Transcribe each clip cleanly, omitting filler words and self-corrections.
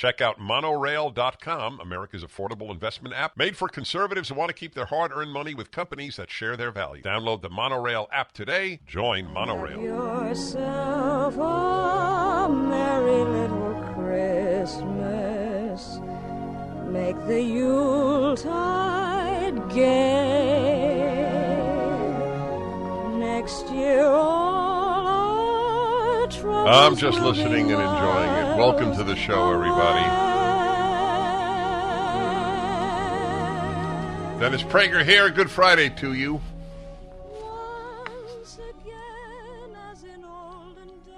Check out Monorail.com, America's affordable investment app, made for conservatives who want to keep their hard-earned money with companies that share their values. Download the Monorail app today. Join Monorail. Have yourself a merry little Christmas. Make the Yuletide gay. Next year all our troubles I'm just will listening be and enjoying it. Welcome to the show, everybody. Dennis Prager here. Good Friday to you. once again as in olden days.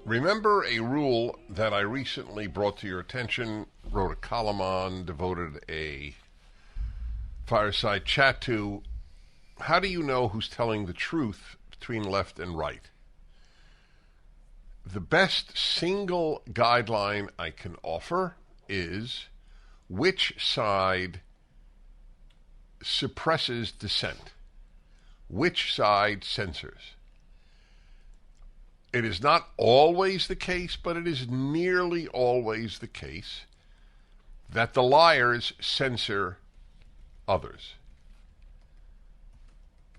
Remember a rule that I recently brought to your attention, wrote a column on, devoted a fireside chat to. How do you know who's telling the truth between left and right? The best single guideline I can offer is which side suppresses dissent, which side censors. It is not always the case, but it is nearly always the case that the liars censor others.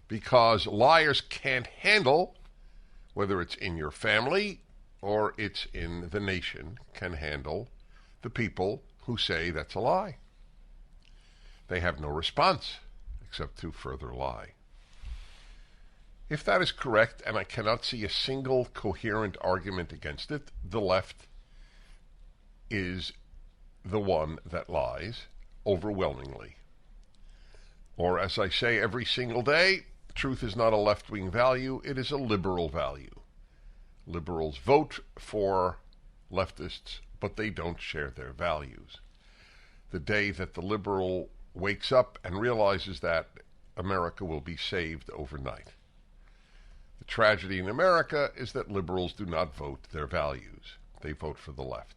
Because liars can't handle, whether it's in your family or it's in the nation, can handle the people who say that's a lie. They have no response except to further lie. If that is correct, and I cannot see a single coherent argument against it, the left is the one that lies overwhelmingly. Or as I say every single day, truth is not a left-wing value, it is a liberal value. Liberals vote for leftists, but they don't share their values. The day that the liberal wakes up and realizes that, America will be saved overnight. The tragedy in America is that liberals do not vote their values. They vote for the left.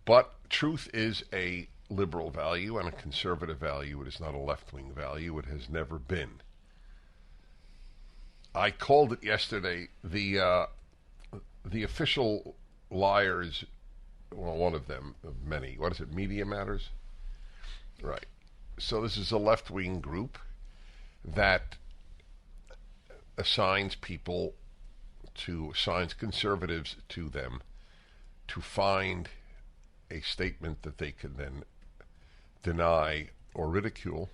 But truth is a liberal value and a conservative value. It is not a left-wing value. It has never been. I called it yesterday the official liars, well, one of them, of many. What is it, Media Matters? Right. So this is a left-wing group that assigns conservatives to them to find a statement that they can then deny or ridicule.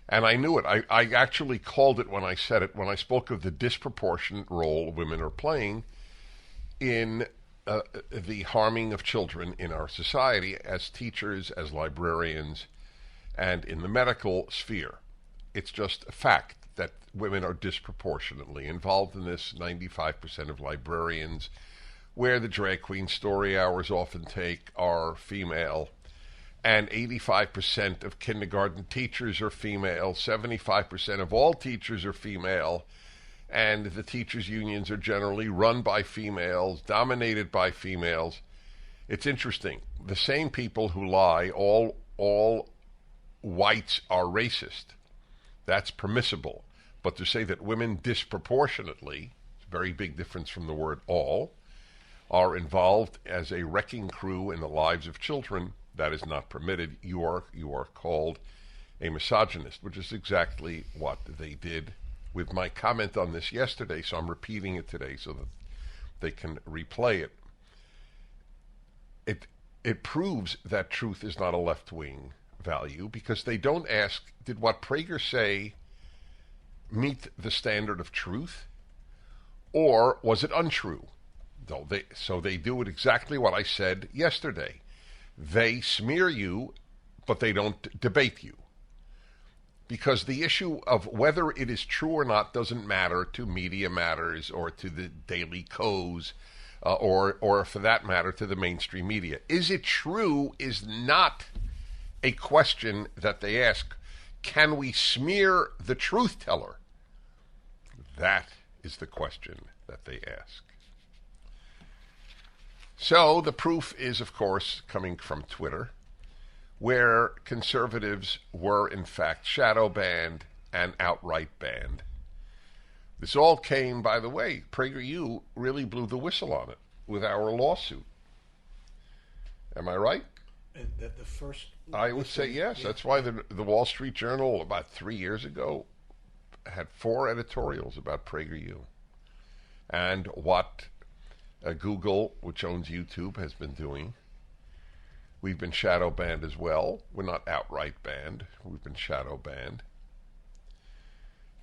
And I knew it. I actually called it when I said it, when I spoke of the disproportionate role women are playing in the harming of children in our society as teachers, as librarians, and in the medical sphere. It's just a fact that women are disproportionately involved in this. 95% of librarians, where the drag queen story hours often take, are female. And 85% of kindergarten teachers are female. 75% of all teachers are female. And the teachers' unions are generally run by females, dominated by females. It's interesting. The same people who lie, all whites are racist. That's permissible. But to say that women disproportionately, it's a very big difference from the word all, are involved as a wrecking crew in the lives of children, that is not permitted. You are called a misogynist, which is exactly what they did with my comment on this yesterday, so I'm repeating it today so that they can replay it. It proves that truth is not a left-wing value, because they don't ask, did what Prager say meet the standard of truth, or was it untrue? So they do it exactly what I said yesterday. They smear you, but they don't debate you. Because the issue of whether it is true or not doesn't matter to Media Matters or to the Daily Kos or for that matter to the mainstream media. Is it true is not a question that they ask. Can we smear the truth teller? That is the question that they ask. So the proof is, of course, coming from Twitter, where conservatives were, in fact, shadow banned and outright banned. This all came, by the way, PragerU really blew the whistle on it with our lawsuit. Am I right? And that the first. I would say yes. Yeah. That's why the Wall Street Journal about 3 years ago had 4 editorials about PragerU and what Google, which owns YouTube, has been doing. We've been shadow banned as well. We're not outright banned. We've been shadow banned.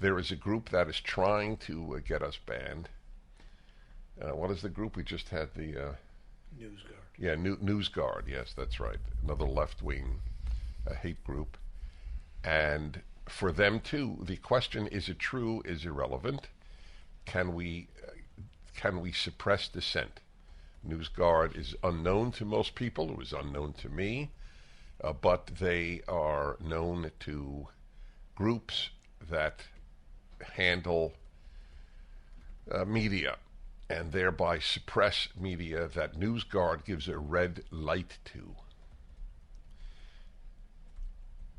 There is a group that is trying to get us banned. What is the group? We just had the... NewsGuard. Yeah, NewsGuard. Yes, that's right. Another left-wing hate group. And for them, too, the question, is it true, is irrelevant. Can we suppress dissent? NewsGuard is unknown to most people. It was unknown to me. But they are known to groups that handle media and thereby suppress media that NewsGuard gives a red light to.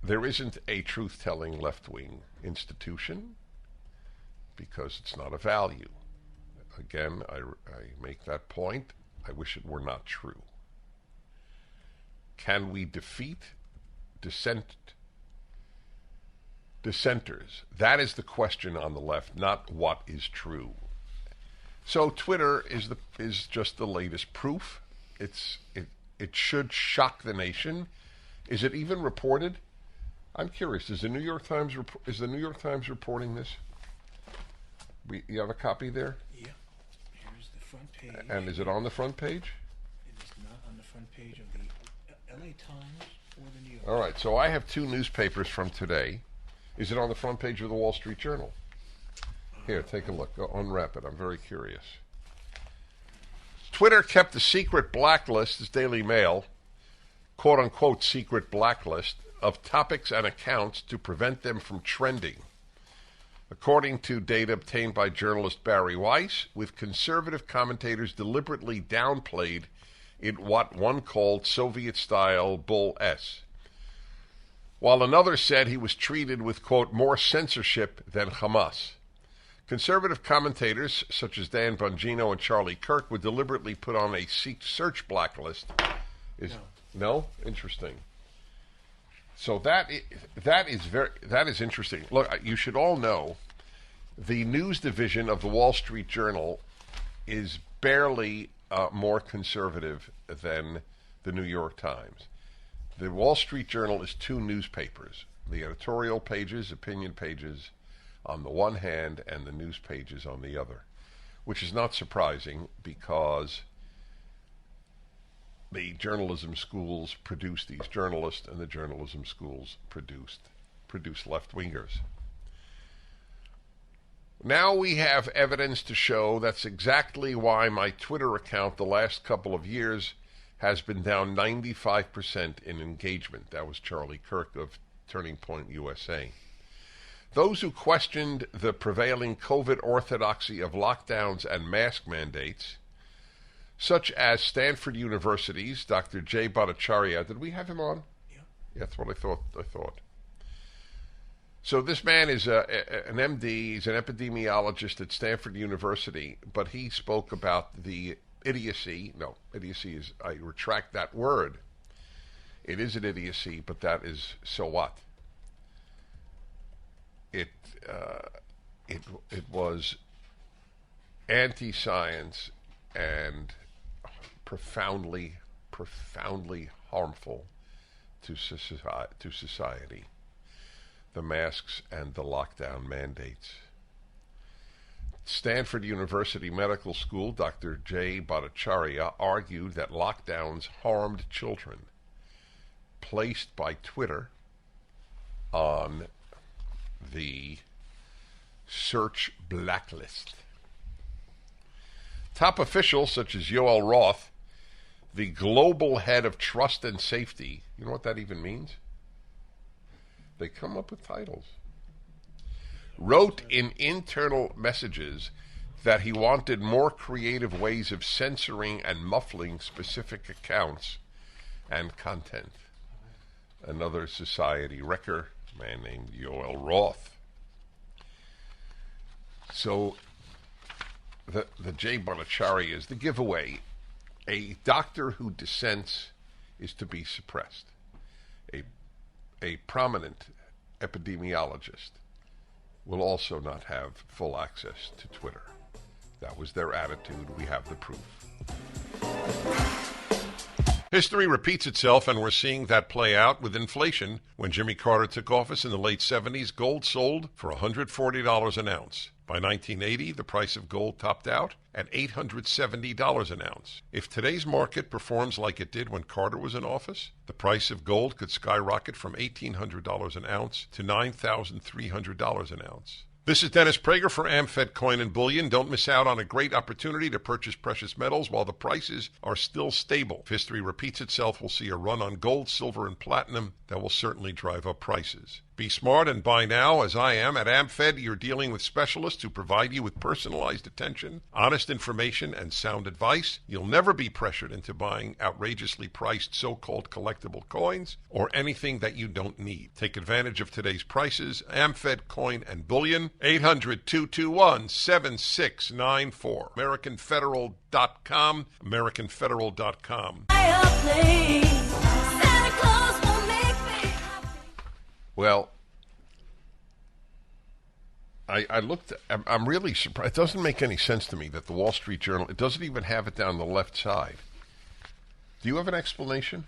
There isn't a truth-telling left-wing institution because it's not a value. Again, I make that point. I wish it were not true. Can we defeat dissenters? That is the question on the left, not what is true. So Twitter is just the latest proof. It should shock the nation. Is it even reported? I'm curious. Is the New York Times reporting this? You have a copy there? Yeah. Here's the front page. And is it on the front page? It is not on the front page of the L.A. Times or the New York. All right. So I have 2 newspapers from today. Is it on the front page of the Wall Street Journal? Here, take a look. Go unwrap it. I'm very curious. Twitter kept a secret blacklist, this Daily Mail, quote-unquote secret blacklist, of topics and accounts to prevent them from trending. According to data obtained by journalist Barry Weiss, with conservative commentators deliberately downplayed in what one called Soviet-style Bull S, while another said he was treated with, quote, more censorship than Hamas. Conservative commentators such as Dan Bongino and Charlie Kirk were deliberately put on a search blacklist. No? Interesting. So that is interesting. Look, you should all know the news division of the Wall Street Journal is barely more conservative than the New York Times. The Wall Street Journal is 2 newspapers. The editorial pages, opinion pages on the one hand and the news pages on the other, which is not surprising because the journalism schools produce these journalists and the journalism schools produce left-wingers. Now we have evidence to show that's exactly why my Twitter account the last couple of years has been down 95% in engagement. That was Charlie Kirk of Turning Point USA. Those who questioned the prevailing COVID orthodoxy of lockdowns and mask mandates, such as Stanford University's Dr. Jay Bhattacharya. Did we have him on? Yeah. That's what I thought. So this man is an MD. He's an epidemiologist at Stanford University, but he spoke about the idiocy. No, idiocy is, I retract that word. It is an idiocy, but that is, so what? It was anti-science and profoundly harmful to society. The masks and the lockdown mandates. Stanford University Medical School Dr. Jay Bhattacharya argued that lockdowns harmed children, placed by Twitter on the search blacklist. Top officials such as Yoel Roth, the global head of trust and safety, you know what that even means? They come up with titles. Wrote in internal messages that he wanted more creative ways of censoring and muffling specific accounts and content. Another society wrecker, a man named Yoel Roth. So the Jay Bhattacharya is the giveaway. A doctor who dissents is to be suppressed. A prominent epidemiologist will also not have full access to Twitter. That was their attitude. We have the proof. History repeats itself, and we're seeing that play out with inflation. When Jimmy Carter took office in the late 70s, gold sold for $140 an ounce. By 1980, the price of gold topped out at $870 an ounce. If today's market performs like it did when Carter was in office, the price of gold could skyrocket from $1,800 an ounce to $9,300 an ounce. This is Dennis Prager for AmFed Coin and Bullion. Don't miss out on a great opportunity to purchase precious metals while the prices are still stable. If history repeats itself, we'll see a run on gold, silver, and platinum that will certainly drive up prices. Be smart and buy now, as I am. At AmFed, you're dealing with specialists who provide you with personalized attention, honest information, and sound advice. You'll never be pressured into buying outrageously priced so-called collectible coins or anything that you don't need. Take advantage of today's prices. AmFed Coin and Bullion, 800-221-7694. AmericanFederal.com, AmericanFederal.com. Well, I looked, I'm really surprised. It doesn't make any sense to me that the Wall Street Journal, it doesn't even have it down the left side. Do you have an explanation?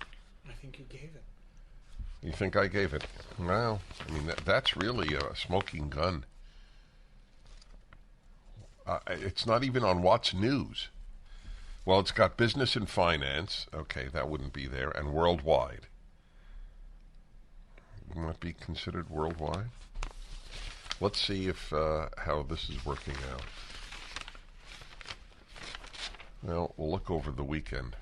I think you gave it. You think I gave it? Well, I mean, that's really a smoking gun. It's not even on What's News. Well, it's got business and finance. Okay, that wouldn't be there. And worldwide. Wouldn't that be considered worldwide? Let's see if how this is working out. Well, we'll look over the weekend.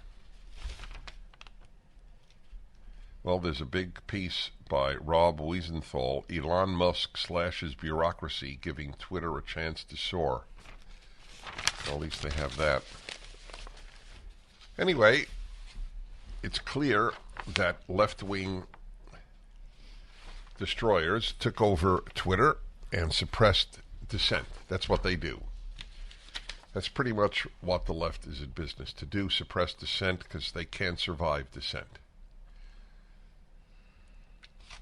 Well, there's a big piece by Rob Wiesenthal, Elon Musk slashes bureaucracy, giving Twitter a chance to soar. Well, at least they have that. Anyway, it's clear that left-wing destroyers took over Twitter and suppressed dissent. That's what they do. That's pretty much what the left is in business to do, suppress dissent, because they can't survive dissent.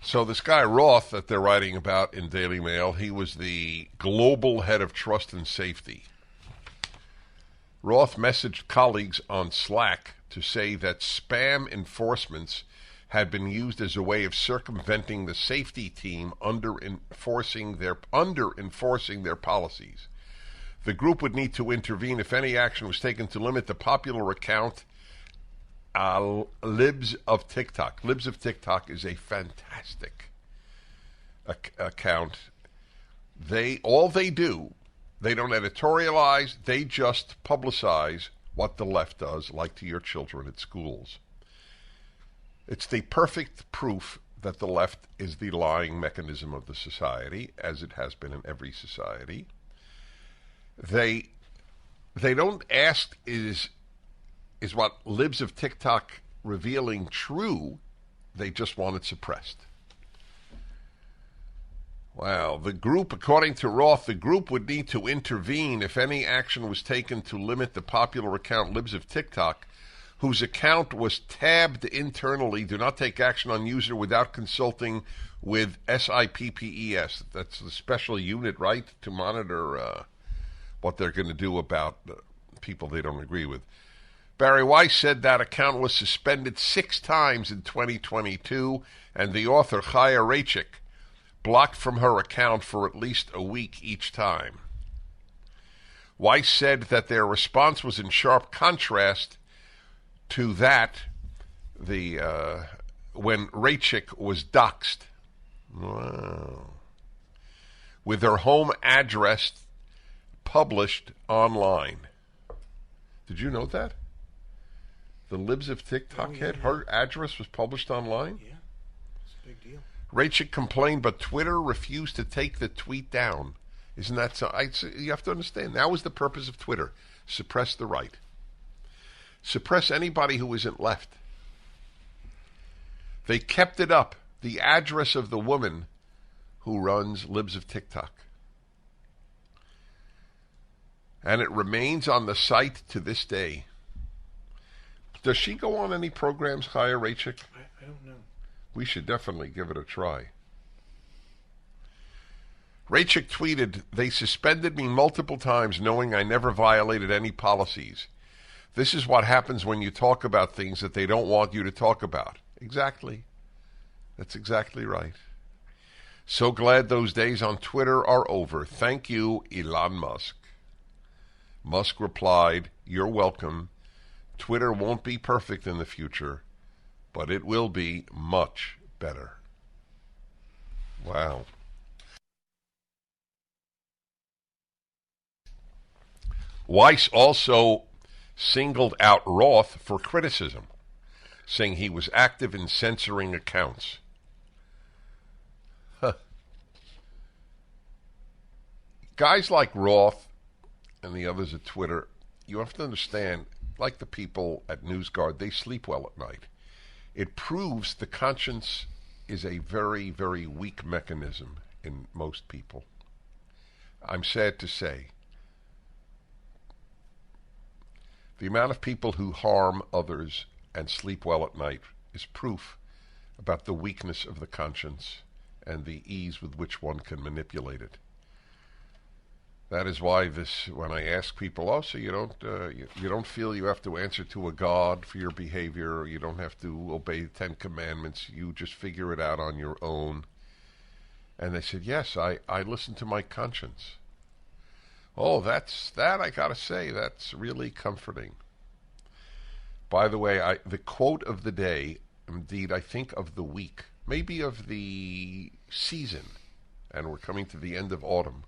So this guy Roth that they're writing about in Daily Mail, he was the global head of trust and safety. Roth messaged colleagues on Slack to say that spam enforcements had been used as a way of circumventing the safety team under enforcing their policies. The group would need to intervene if any action was taken to limit the popular account Libs of TikTok. Libs of TikTok is a fantastic account. They don't editorialize, they just publicize what the left does, like to your children at schools. It's the perfect proof that the left is the lying mechanism of the society, as it has been in every society. They don't ask, is what Libs of TikTok revealing true? They just want it suppressed. Wow. The group, according to Roth, the group would need to intervene if any action was taken to limit the popular account Libs of TikTok, whose account was tabbed internally. Do not take action on user without consulting with SIPPES. That's the special unit, right, to monitor what they're going to do about people they don't agree with. Barry Weiss said that account was suspended 6 times in 2022, and the author, Chaya Raichik, blocked from her account for at least a week each time. Weiss said that their response was in sharp contrast to that when Raichik was doxxed. Wow. With her home address published online. Did you know that? The Libs of TikTok head, her address was published online? Yeah, it's a big deal. Raichik complained, but Twitter refused to take the tweet down. Isn't that so? You have to understand, that was the purpose of Twitter. Suppress the right. Suppress anybody who isn't left. They kept it up. The address of the woman who runs Libs of TikTok. And it remains on the site to this day. Does she go on any programs, Chaya Raichik? I don't know. We should definitely give it a try. Raichik tweeted, "They suspended me multiple times knowing I never violated any policies. This is what happens when you talk about things that they don't want you to talk about." Exactly. That's exactly right. So glad those days on Twitter are over. Thank you, Elon Musk. Musk replied, "You're welcome. Twitter won't be perfect in the future, but it will be much better." Wow. Weiss also singled out Roth for criticism, saying he was active in censoring accounts. Guys like Roth and the others at Twitter, you have to understand, like the people at NewsGuard, they sleep well at night. It proves the conscience is a very, very weak mechanism in most people. I'm sad to say. The amount of people who harm others and sleep well at night is proof about the weakness of the conscience and the ease with which one can manipulate it. That is why when I ask people, so you don't feel you have to answer to a God for your behavior, or you don't have to obey the 10 Commandments, you just figure it out on your own. And they said, yes, I listen to my conscience. Oh, I gotta say, that's really comforting. By the way, the quote of the day, indeed I think of the week, maybe of the season, and we're coming to the end of autumn,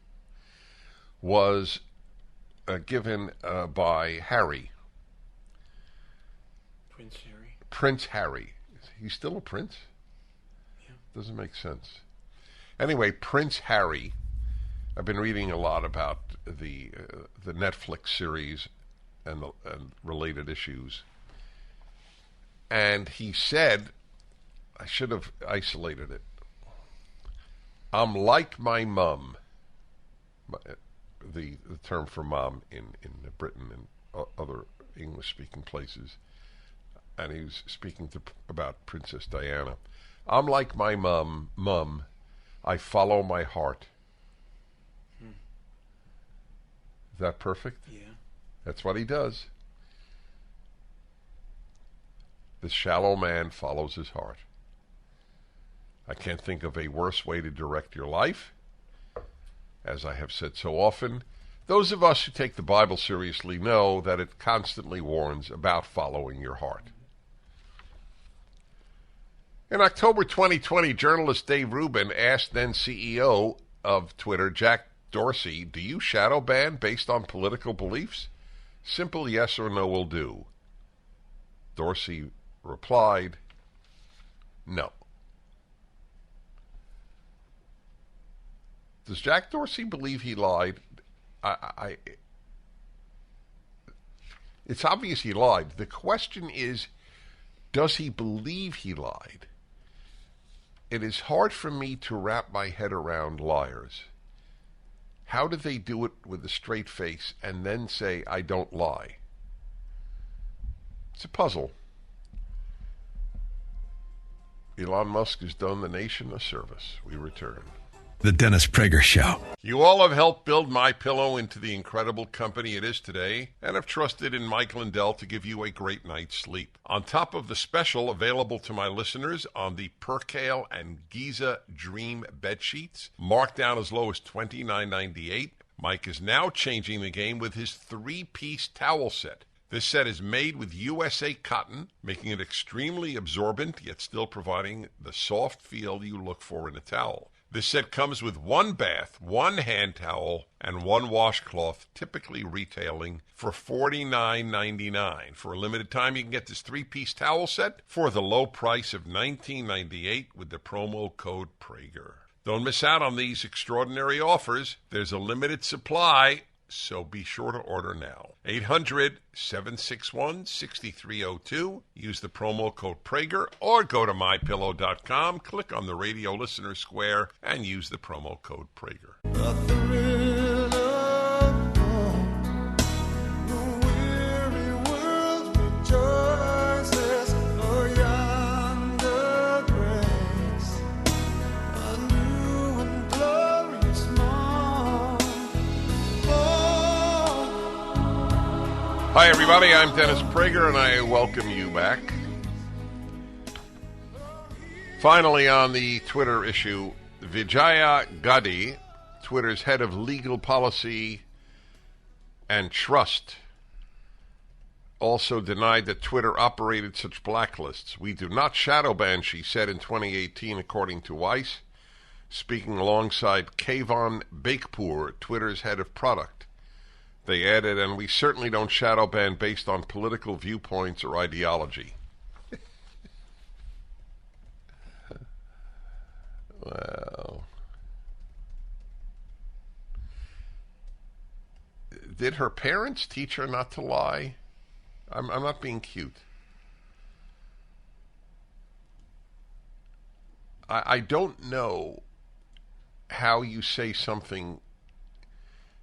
was given by Harry. Prince Harry. Prince Harry. He's still a prince? Yeah. Doesn't make sense. Anyway, Prince Harry. I've been reading a lot about the Netflix series and related issues. And he said, I should have isolated it, "I'm like my mum." The term for mom in Britain and other English-speaking places. And he was speaking about Princess Diana. "I'm like my mum. I follow my heart." Is that perfect? Yeah. That's what he does. The shallow man follows his heart. I can't think of a worse way to direct your life. As I have said so often, those of us who take the Bible seriously know that it constantly warns about following your heart. In October 2020, journalist Dave Rubin asked then CEO of Twitter, Jack Dorsey, "Do you shadow ban based on political beliefs? Simple yes or no will do." Dorsey replied, "No." Does Jack Dorsey believe he lied? It's obvious he lied. The question is, does he believe he lied? It is hard for me to wrap my head around liars. How do they do it with a straight face and then say, "I don't lie"? It's a puzzle. Elon Musk has done the nation a service. We return. The Dennis Prager Show. You all have helped build MyPillow into the incredible company it is today, and have trusted in Mike Lindell to give you a great night's sleep. On top of the special available to my listeners on the Percale and Giza Dream bed sheets, marked down as low as $29.98, Mike is now changing the game with his 3-piece towel set. This set is made with USA cotton, making it extremely absorbent, yet still providing the soft feel you look for in a towel. This set comes with 1 bath, 1 hand towel, and 1 washcloth, typically retailing for $49.99. For a limited time, you can get this 3-piece towel set for the low price of $19.98 with the promo code Prager. Don't miss out on these extraordinary offers. There's a limited supply, so be sure to order now. 800-761-6302. Use the promo code Prager, or go to MyPillow.com, click on the radio listener square, and use the promo code Prager. The thrill of the weary world rejoices. Hi, everybody. I'm Dennis Prager, and I welcome you back. Finally, on the Twitter issue, Vijaya Gadde, Twitter's head of legal policy and trust, also denied that Twitter operated such blacklists. We do not shadow ban, she said in 2018, according to Weiss, speaking alongside Kayvon Bakpour, Twitter's head of product. They added, and we certainly don't shadow ban based on political viewpoints or ideology. Well, did her parents teach her not to lie? I'm not being cute. I don't know how you say something,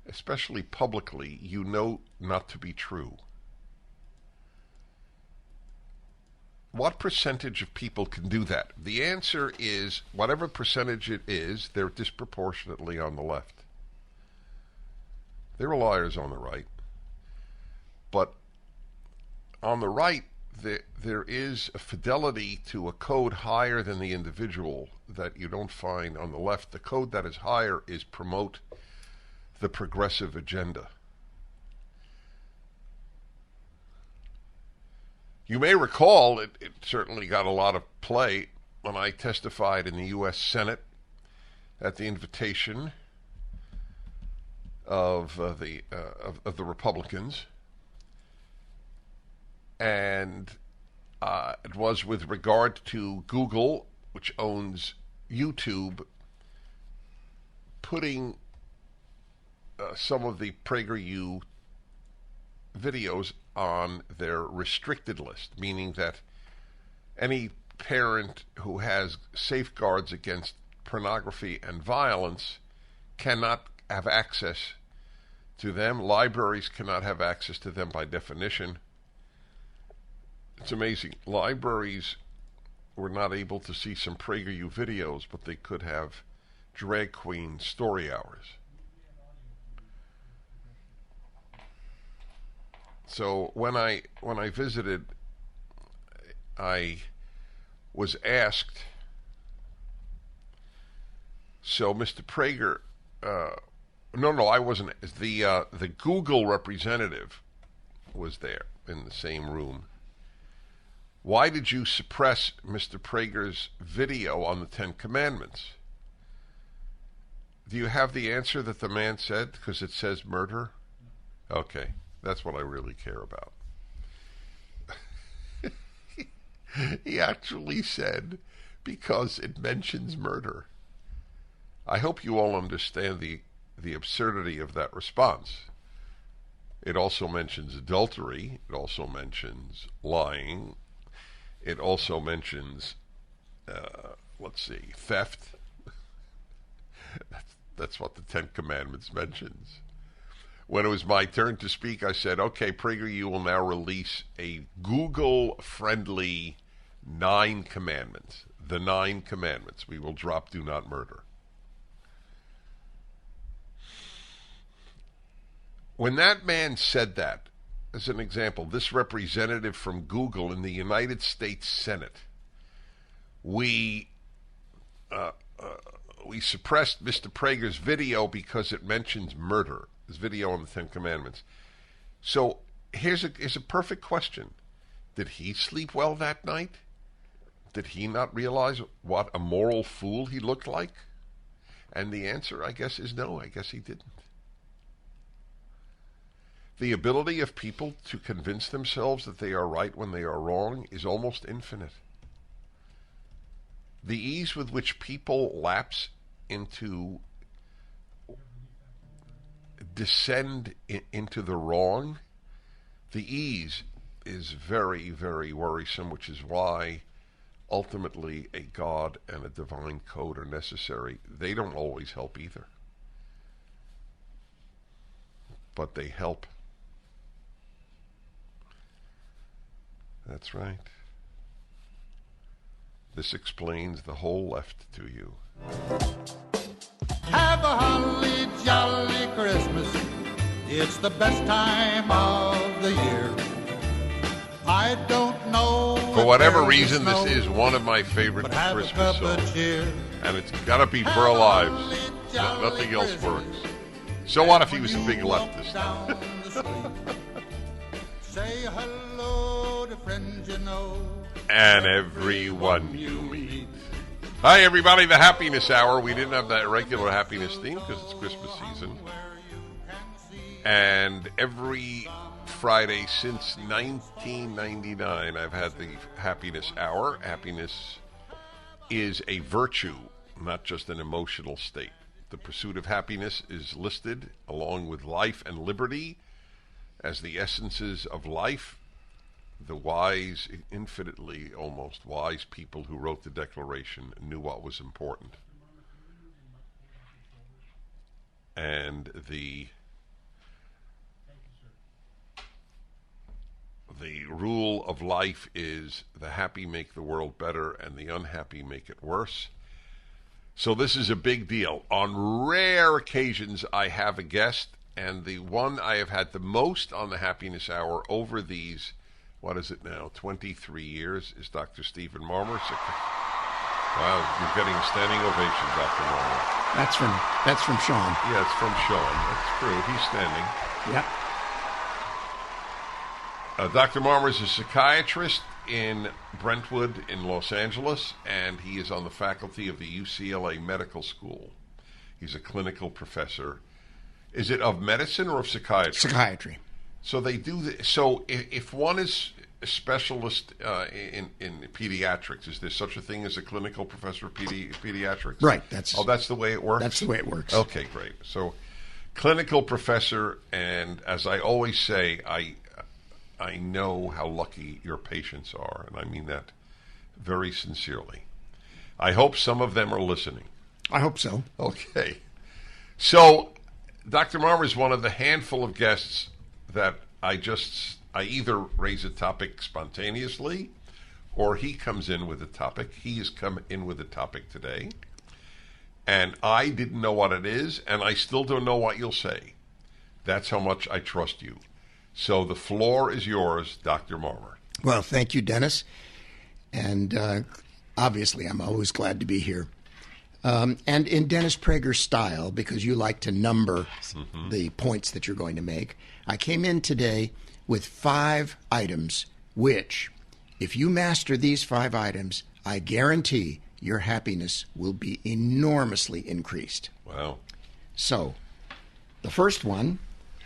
especially publicly, you know not to be true. What percentage of people can do that? The answer is, whatever percentage it is, they're disproportionately on the left. There are liars on the right. But on the right, there is a fidelity to a code higher than the individual that you don't find on the left. The code that is higher is promote the progressive agenda. You may recall, it certainly got a lot of play when I testified in the U.S. Senate at the invitation of the Republicans, and it was with regard to Google, which owns YouTube, putting some of the PragerU videos on their restricted list, meaning that any parent who has safeguards against pornography and violence cannot have access to them. Libraries cannot have access to them by definition. It's amazing. Libraries were not able to see some PragerU videos, but they could have drag queen story hours. So when I visited, I was asked, so Mr. Prager, no, I wasn't. The Google representative was there in the same room. Why did you suppress Mr. Prager's video on the Ten Commandments? Do you have the answer that the man said? Because it says murder? Okay. That's what I really care about. He actually said, because it mentions murder. I hope you all understand the absurdity of that response. It also mentions adultery. It also mentions lying. It also mentions, theft. That's what the Ten Commandments mentions. When it was my turn to speak, I said, okay, PragerU will now release a Google-friendly 9 commandments. The 9 commandments. We will drop do not murder. When that man said that, as an example, this representative from Google in the United States Senate, we suppressed Mr. Prager's video because it mentions murder. His video on the Ten Commandments. So here's a perfect question. Did he sleep well that night? Did he not realize what a moral fool he looked like? And the answer, I guess, is no. I guess he didn't. The ability of people to convince themselves that they are right when they are wrong is almost infinite. The ease with which people lapse into descend into the wrong, the ease is very, very worrisome, which is why ultimately a God and a divine code are necessary. They don't always help either, but they help. That's right. This explains the whole left to you. Have a holly jolly Christmas. It's the best time of the year. I don't know. For whatever reason, this is one of my favorite but have a Christmas cup of songs. cheer. And it's got to be Burl Ives. Nothing else works. So what if he was a big leftist? Down the street. Say hello to friends you know. And everyone you meet. Hi, everybody. The Happiness Hour. We didn't have that regular happiness theme because it's Christmas season. And every Friday since 1999, I've had the Happiness Hour. Happiness is a virtue, not just an emotional state. The pursuit of happiness is listed, along with life and liberty, as the essences of life. The wise, infinitely almost wise people who wrote the Declaration knew what was important. And the rule of life is the happy make the world better and the unhappy make it worse. So this is a big deal. On rare occasions, I have a guest, and the one I have had the most on the Happiness Hour over these, what is it now, 23 years, is Dr. Stephen Marmer. Wow, you're getting a standing ovation, Dr. Marmer. That's from Sean. Yeah, it's from Sean. That's true. He's standing. Yeah. Dr. Marmer is a psychiatrist in Brentwood in Los Angeles, and he is on the faculty of the UCLA Medical School. He's a clinical professor. Is it of medicine or of psychiatry? Psychiatry. So they do. So if one is a specialist in pediatrics, is there such a thing as a clinical professor of pediatrics? Right. That's the way it works? That's the way it works. Okay, great. So clinical professor, and as I always say, I know how lucky your patients are, and I mean that very sincerely. I hope some of them are listening. I hope so. Okay. So, Dr. Marmer is one of the handful of guests that I either raise a topic spontaneously, or he comes in with a topic. He has come in with a topic today, and I didn't know what it is, and I still don't know what you'll say. That's how much I trust you. So the floor is yours, Dr. Marmer. Well, thank you, Dennis. And obviously, I'm always glad to be here. And in Dennis Prager style, because you like to number the points that you're going to make, I came in today with 5 items, which, if you master these 5 items, I guarantee your happiness will be enormously increased. Wow. So, the first one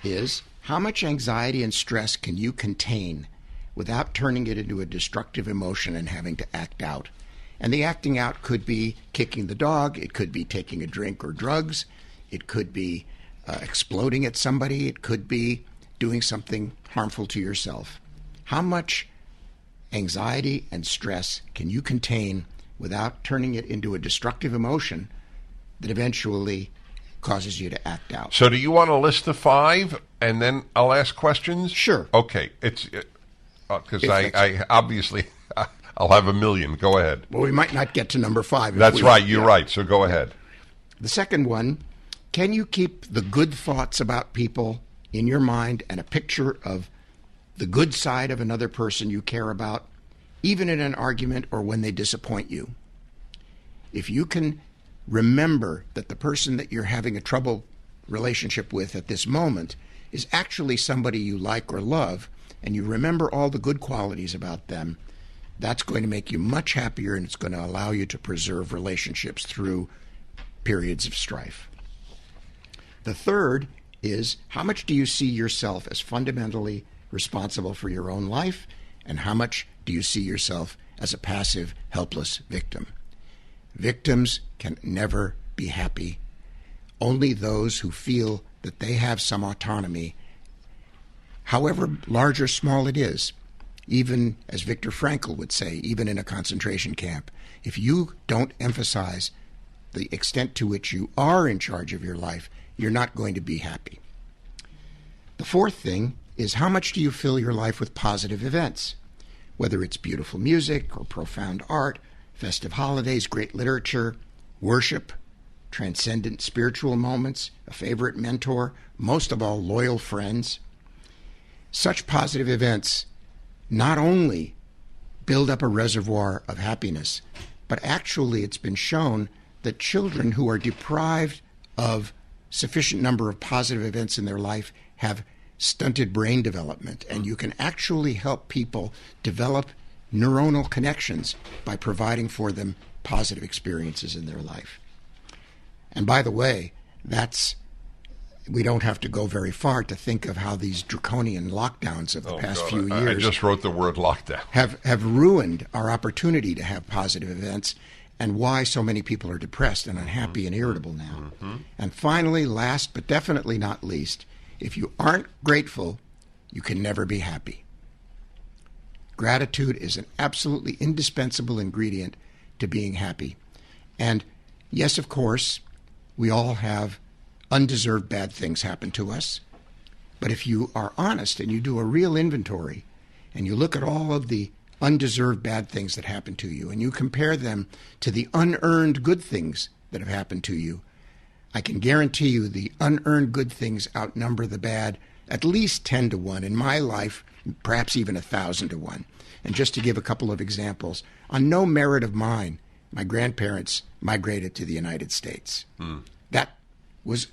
is, how much anxiety and stress can you contain without turning it into a destructive emotion and having to act out? And the acting out could be kicking the dog, it could be taking a drink or drugs, it could be exploding at somebody, it could be doing something harmful to yourself. How much anxiety and stress can you contain without turning it into a destructive emotion that eventually causes you to act out? So do you want a list of 5, and then I'll ask questions? Sure. Okay. It's because I obviously I'll have a million. Go ahead. Well, we might not get to number 5. That's right. You're right. So go ahead. The second one, can you keep the good thoughts about people in your mind and a picture of the good side of another person you care about, even in an argument or when they disappoint you? If you can remember that the person that you're having a trouble relationship with at this moment is actually somebody you like or love, and you remember all the good qualities about them, that's going to make you much happier, and it's going to allow you to preserve relationships through periods of strife. The third is, how much do you see yourself as fundamentally responsible for your own life, and how much do you see yourself as a passive, helpless victim? Victims can never be happy. Only those who feel that they have some autonomy, however large or small it is, even as Viktor Frankl would say, even in a concentration camp, if you don't emphasize the extent to which you are in charge of your life, you're not going to be happy. The fourth thing is, how much do you fill your life with positive events? Whether it's beautiful music or profound art, festive holidays, great literature, worship, transcendent spiritual moments, a favorite mentor, most of all, loyal friends. Such positive events not only build up a reservoir of happiness, but actually it's been shown that children who are deprived of sufficient number of positive events in their life have stunted brain development, and you can actually help people develop neuronal connections by providing for them positive experiences in their life. And by the way, we don't have to go very far to think of how these draconian lockdowns of the past few years I just wrote the word lockdown. have ruined our opportunity to have positive events, and why so many people are depressed and unhappy and irritable now. And finally, last but definitely not least, if you aren't grateful, you can never be happy. Gratitude is an absolutely indispensable ingredient to being happy. And yes, of course, we all have undeserved bad things happen to us. But if you are honest and you do a real inventory and you look at all of the undeserved bad things that happen to you and you compare them to the unearned good things that have happened to you, I can guarantee you the unearned good things outnumber the bad at least 10 to 1. In my life, perhaps even 1,000 to 1. And just to give a couple of examples, on no merit of mine, my grandparents migrated to the United States. That was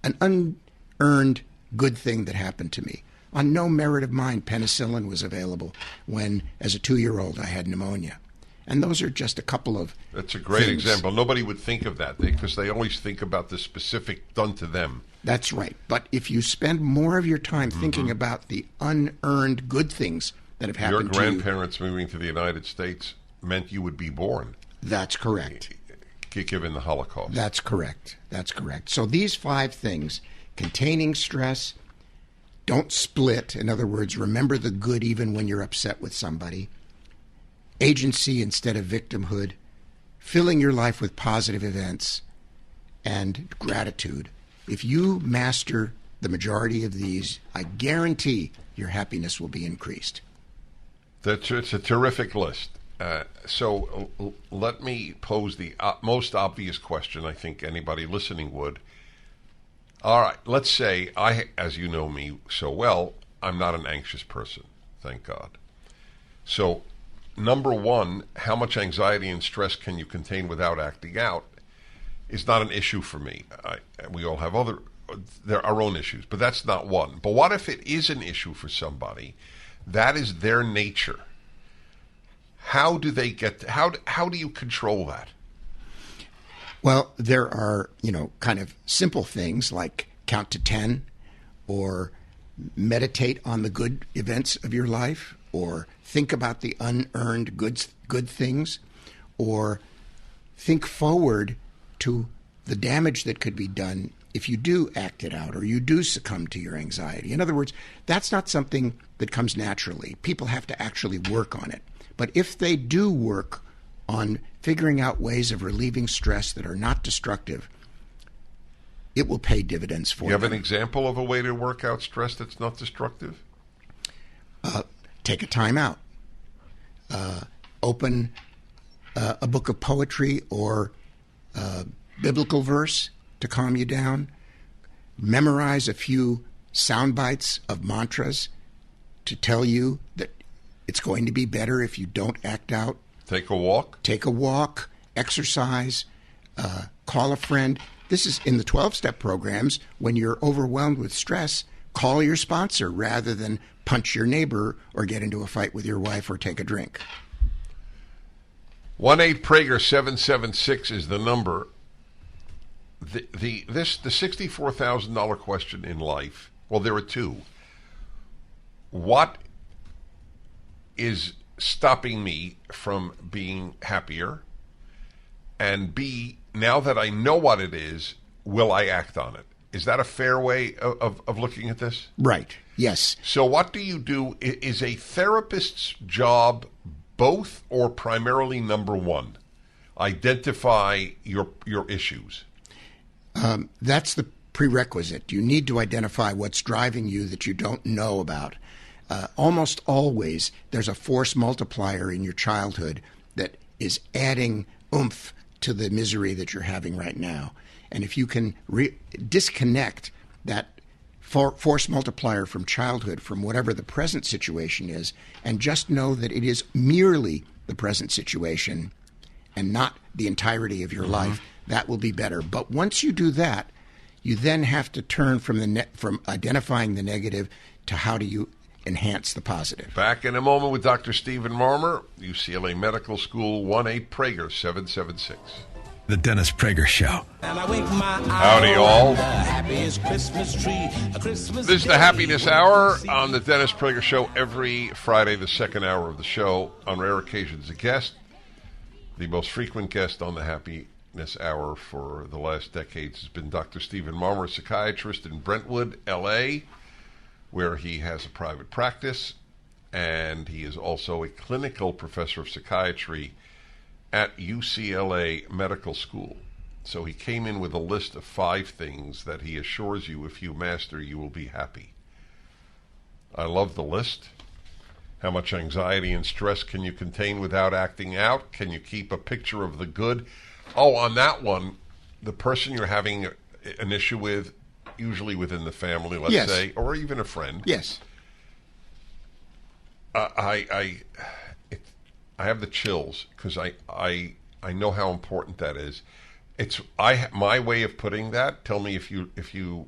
an unearned good thing that happened to me. On no merit of mine, penicillin was available when, as a 2-year-old, I had pneumonia. And those are just a couple of That's a great things. example. Nobody would think of that because they always think about the specific done to them. That's right. But if you spend more of your time thinking about the unearned good things that have Your happened to you, grandparents moving to the United States meant you would be born, that's correct. given the Holocaust. That's correct. That's correct. So these 5 things, containing stress, don't split. In other words, remember the good even when you're upset with somebody. Agency instead of victimhood. Filling your life with positive events. And gratitude. If you master the majority of these, I guarantee your happiness will be increased. It's a terrific list. So let me pose the most obvious question I think anybody listening would. All right, let's say as you know me so well, I'm not an anxious person, thank God. So, number one, how much anxiety and stress can you contain without acting out is not an issue for me. We all have our own issues, but that's not one. But what if it is an issue for somebody? That is their nature. How do they how do you control that? Well, there are, kind of simple things like count to 10 or meditate on the good events of your life or think about the unearned good things or think forward to the damage that could be done if you do act it out or you do succumb to your anxiety. In other words, that's not something that comes naturally. People have to actually work on it. But if they do work on figuring out ways of relieving stress that are not destructive, it will pay dividends for them. You have an example of a way to work out stress that's not destructive? Take a time out. Open a book of poetry or biblical verse to calm you down. Memorize a few sound bites of mantras to tell you that it's going to be better if you don't act out. Take a walk? Take a walk, exercise, call a friend. This is in the 12-step programs. When you're overwhelmed with stress, call your sponsor rather than punch your neighbor or get into a fight with your wife or take a drink. 1-8-PRAGER-776 is the number. The $64,000 question in life, well, there are two. What is stopping me from being happier? And B, now that I know what it is, will I act on it? Is that a fair way of looking at this? Right. Yes. So what do you do? Is a therapist's job both or primarily number one? Identify your issues. That's the prerequisite. You need to identify what's driving you that you don't know about. Almost always, there's a force multiplier in your childhood that is adding oomph to the misery that you're having right now. And if you can disconnect that force multiplier from childhood, from whatever the present situation is, and just know that it is merely the present situation and not the entirety of your life, that will be better. But once you do that, you then have to turn from identifying the negative to how do you enhance the positive. Back in a moment with Dr. Stephen Marmer, UCLA Medical School, 1-8-PRAGER 776. The Dennis Prager Show. Howdy, all. This is the Happiness Hour on the Dennis Prager Show every Friday, the second hour of the show. On rare occasions, a guest. The most frequent guest on the Happiness Hour for the last decades has been Dr. Stephen Marmer, a psychiatrist in Brentwood, L.A., where he has a private practice, and he is also a clinical professor of psychiatry at UCLA Medical School. So he came in with a list of 5 things that he assures you if you master, you will be happy. I love the list. How much anxiety and stress can you contain without acting out? Can you keep a picture of the good? Oh, on that one, the person you're having an issue with, usually within the family, let's say, or even a friend. Yes. I have the chills because I know how important that is. It's my way of putting that. Tell me if you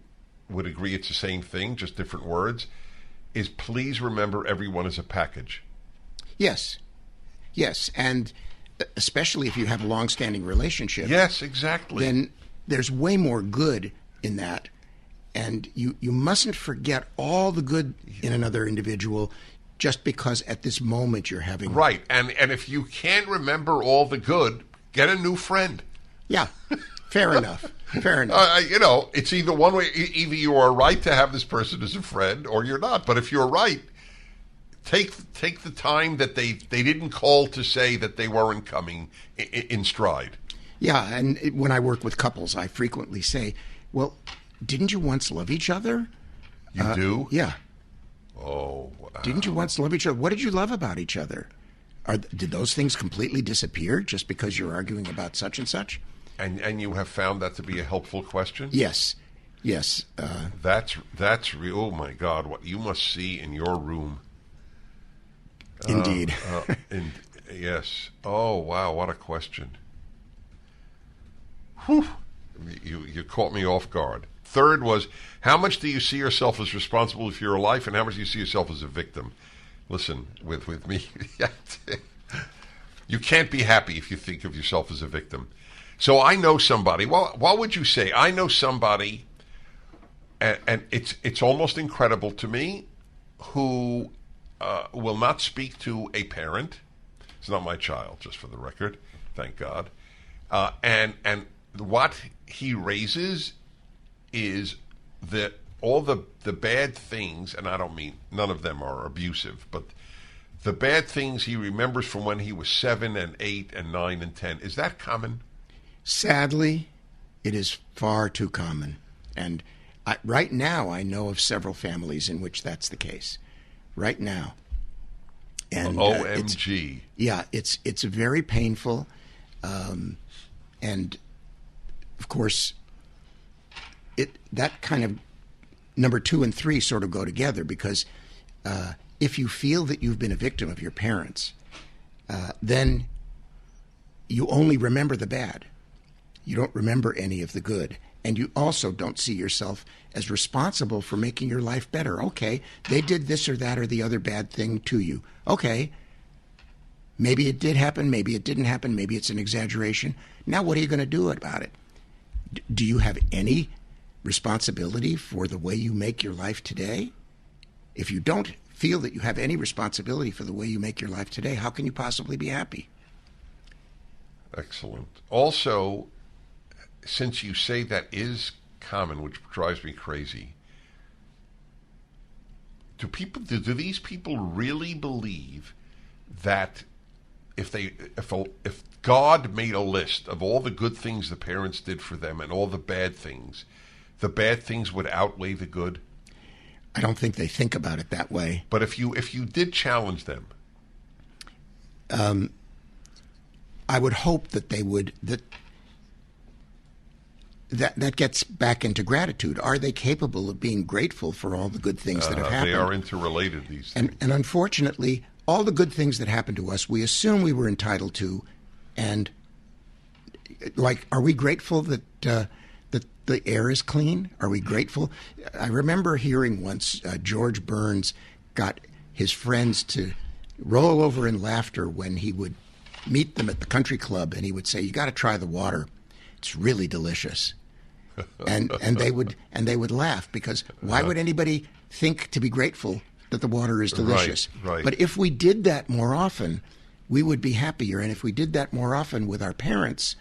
would agree it's the same thing, just different words. Is please remember everyone is a package. Yes, and especially if you have a long-standing relationship. Yes, exactly. Then there's way more good in that, and you mustn't forget all the good in another individual. Just because at this moment you're having... Right, and if you can't remember all the good, get a new friend. Yeah, fair enough. It's either one way. Either you are right to have this person as a friend, or you're not. But if you're right, take the time that they didn't call to say that they weren't coming in stride. Yeah, and when I work with couples, I frequently say, well, didn't you once love each other? You do? Yeah. Oh, wow. Didn't you once love each other? What did you love about each other? Did those things completely disappear just because you're arguing about such and such? And you have found that to be a helpful question? Yes. That's real. Oh my God! What you must see in your room. Indeed. Yes. Oh wow! What a question. Whew. You caught me off guard. Third was, how much do you see yourself as responsible for your life, and how much do you see yourself as a victim? Listen, with me, you can't be happy if you think of yourself as a victim. So I know somebody. Well, what would you say? I know somebody, and it's almost incredible to me, who will not speak to a parent. It's not my child, just for the record, thank God. And what he raises is that all the bad things, and I don't mean none of them are abusive, but the bad things he remembers from when he was 7 and 8 and 9 and 10. Is that common? Sadly, it is far too common. And right now, I know of several families in which that's the case. Right now. And OMG. It's very painful. And, of course, that kind of number 2 and 3 sort of go together, because if you feel that you've been a victim of your parents, then you only remember the bad. You don't remember any of the good. And you also don't see yourself as responsible for making your life better. Okay, they did this or that or the other bad thing to you. Okay, maybe it did happen, maybe it didn't happen, maybe it's an exaggeration. Now what are you going to do about it? Do you have any responsibility for the way you make your life today? If you don't feel that you have any responsibility for the way you make your life today, how can you possibly be happy? Excellent. Also, since you say that is common, which drives me crazy, do these people really believe that if God made a list of all the good things the parents did for them and all the bad things would outweigh the good? I don't think they think about it that way. But if you did challenge them, I would hope that they would that gets back into gratitude. Are they capable of being grateful for all the good things that have happened? They are interrelated, these things. And unfortunately, all the good things that happened to us, we assume we were entitled to. And, like, are we grateful that that the air is clean? Are we grateful? I remember hearing once George Burns got his friends to roll over in laughter when he would meet them at the country club, and he would say, "You got to try the water. It's really delicious." And they would laugh, because why would anybody think to be grateful that the water is delicious? Right. But if we did that more often, we would be happier. And if we did that more often with our parents,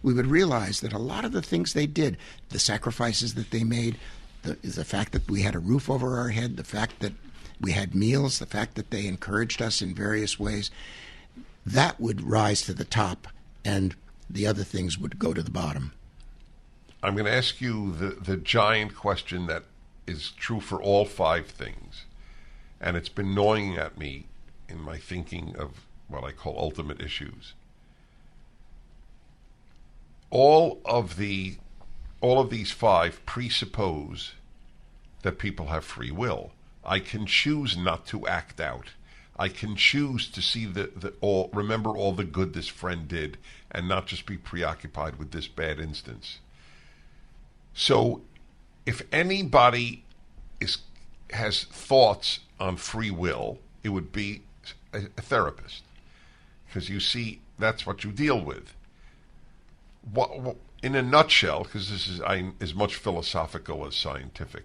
we would realize that a lot of the things they did, the sacrifices that they made, the fact that we had a roof over our head, the fact that we had meals, the fact that they encouraged us in various ways, that would rise to the top, and the other things would go to the bottom. I'm going to ask you the giant question that is true for all 5 things, and it's been gnawing at me in my thinking of what I call ultimate issues. All of these 5 presuppose that people have free will. I can choose not to act out. I can choose to see remember all the good this friend did, and not just be preoccupied with this bad instance. So, if anybody has thoughts on free will, it would be a therapist, because you see that's what you deal with. What, in a nutshell, because this is as much philosophical as scientific,